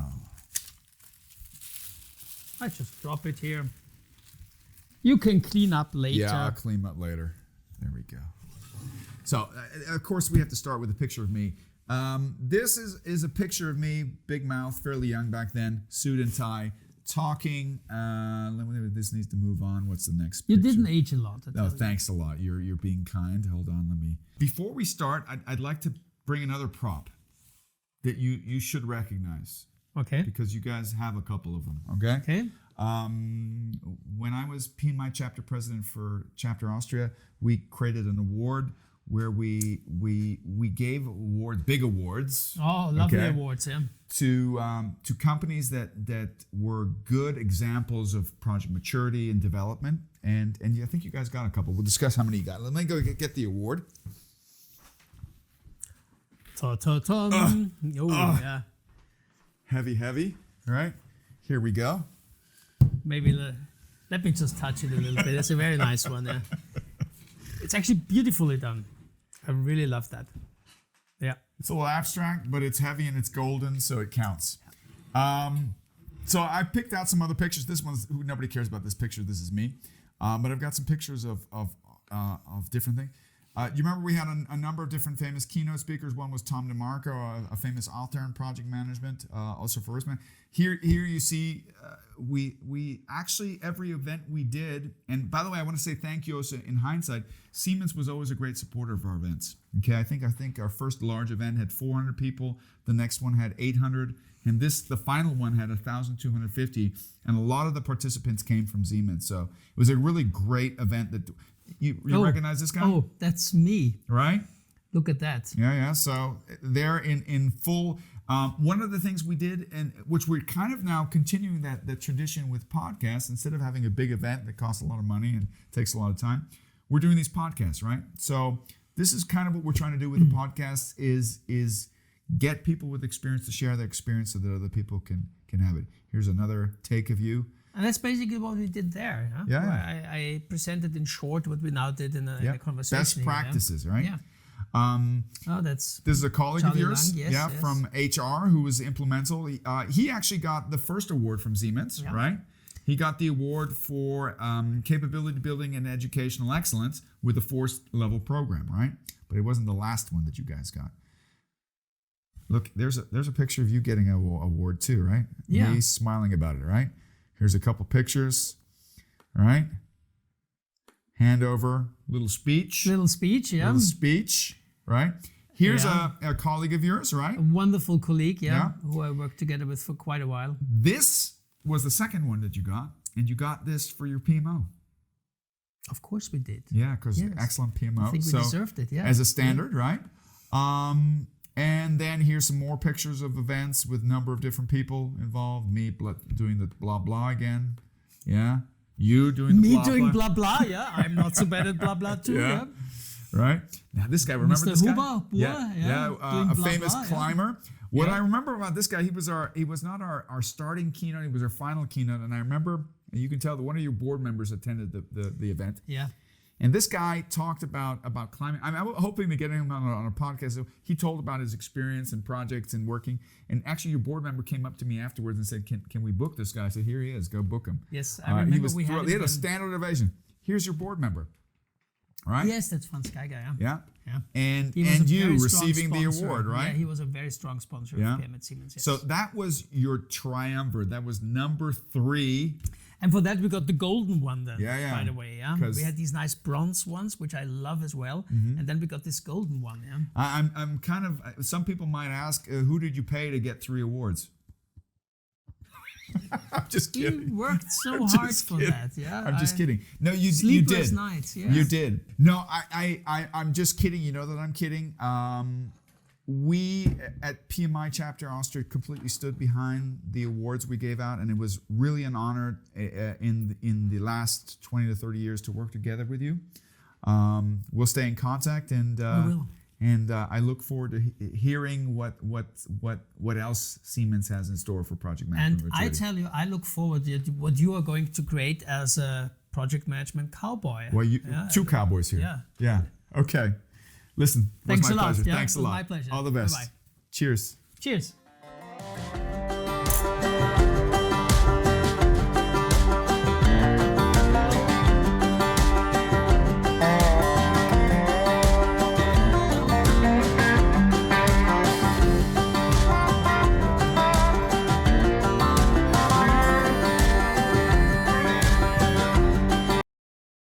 I just drop it here. You can clean up later. yeah, I'll clean up later. There we go. So of course we have to start with a picture of me. This is a picture of me, big mouth, fairly young back then, suit and tie, talking. This needs to move on. What's the next picture? You didn't age a lot. No, thanks a lot. You're being kind. Hold on, let me. Before we start, I'd like to bring another prop that you should recognize. Okay. Because you guys have a couple of them. Okay. Okay. When I was PMI chapter president for Chapter Austria, we created an award where we gave big awards. Oh, lovely awards, yeah. To companies that were good examples of project maturity and development, and I think you guys got a couple. We'll discuss how many you got. Let me go get the award. Ta-ta-tum. Yeah. Heavy. All right, here we go. Maybe let me just touch it a little bit. It's a very nice one, yeah. It's actually beautifully done. I really love that. Yeah. It's a little abstract, but it's heavy and it's golden, so it counts. So I picked out some other pictures. This one's nobody cares about this picture. This is me, but I've got some pictures of different things. You remember we had a number of different famous keynote speakers. One was Tom DeMarco, a famous author in project management, also for Earthman. Here you see we actually every event we did, and by the way, I want to say thank you also in hindsight. Siemens was always a great supporter of our events. Okay, I think our first large event had 400 people. The next one had 800, and the final one had 1,250, and a lot of the participants came from Siemens. So it was a really great event that. You recognize this guy? Oh, that's me. Right? Look at that. Yeah. So they're in full. One of the things we did, and which we're kind of now continuing that tradition with podcasts, instead of having a big event that costs a lot of money and takes a lot of time, we're doing these podcasts, right? So this is kind of what we're trying to do with the podcast is get people with experience to share their experience so that other people can have it. Here's another take of you. And that's basically what we did there. Huh? Yeah. I presented in short what we now did in a conversation. Best practices, right? Yeah. This is a colleague Charlie of yours, Lang, yes. From HR, who was implemental. He actually got the first award from Siemens, right? He got the award for capability building and educational excellence with the 4th-level program, right? But it wasn't the last one that you guys got. Look, there's a picture of you getting an award too, right? Yeah. Me smiling about it, right? Here's a couple pictures, all right? Hand over, little speech. Little speech, right? Here's a colleague of yours, right? A wonderful colleague, who I worked together with for quite a while. This was the second one that you got, and you got this for your PMO. Of course we did. Yeah, because excellent PMO. I think we deserved it, as a standard, right? And then here's some more pictures of events with a number of different people involved. Me doing the blah blah again. Yeah. You doing the blah blah. Me doing blah blah, yeah. I'm not so bad at blah blah too, yeah. Right? Now this guy, remember Mr. this Huber, guy? A famous climber. Yeah. What I remember about this guy, he was not our starting keynote, he was our final keynote. And I remember, you can tell that one of your board members attended the event. Yeah. And this guy talked about climbing. I'm hoping to get him on a podcast. So he told about his experience and projects and working. And actually, your board member came up to me afterwards and said, "Can we book this guy?" I said, "Here he is. Go book him." Yes, I remember he had a standard ovation. Here's your board member. Right? Yes, that's Franz Geiger. Yeah. Yeah. And you receiving the award, right? Yeah, he was a very strong sponsor of PM at Siemens. Yes. So that was your triumvirate. That was number 3. And for that, we got the golden one then, by the way. Yeah, we had these nice bronze ones, which I love as well. And then we got this golden one. Yeah, I'm kind of, some people might ask, who did you pay to get 3 awards? I'm just kidding. You worked so I'm hard just for kidding. that. Yeah, I'm just kidding. No, you did. Sleepless nights. Yes. You did. No, I'm just kidding. You know that I'm kidding. We at PMI Chapter Austria completely stood behind the awards we gave out, and it was really an honor in the last 20 to 30 years to work together with you. We'll stay in contact, and We will. And I look forward to hearing what else Siemens has in store for project management. And I tell you, I look forward to what you are going to create as a project management cowboy. Well, two cowboys here. Yeah. Yeah. Okay. Listen, it was Thanks my a lot. pleasure. Yeah, Thanks a it was lot. my pleasure. All the best. Bye-bye. Cheers. Cheers.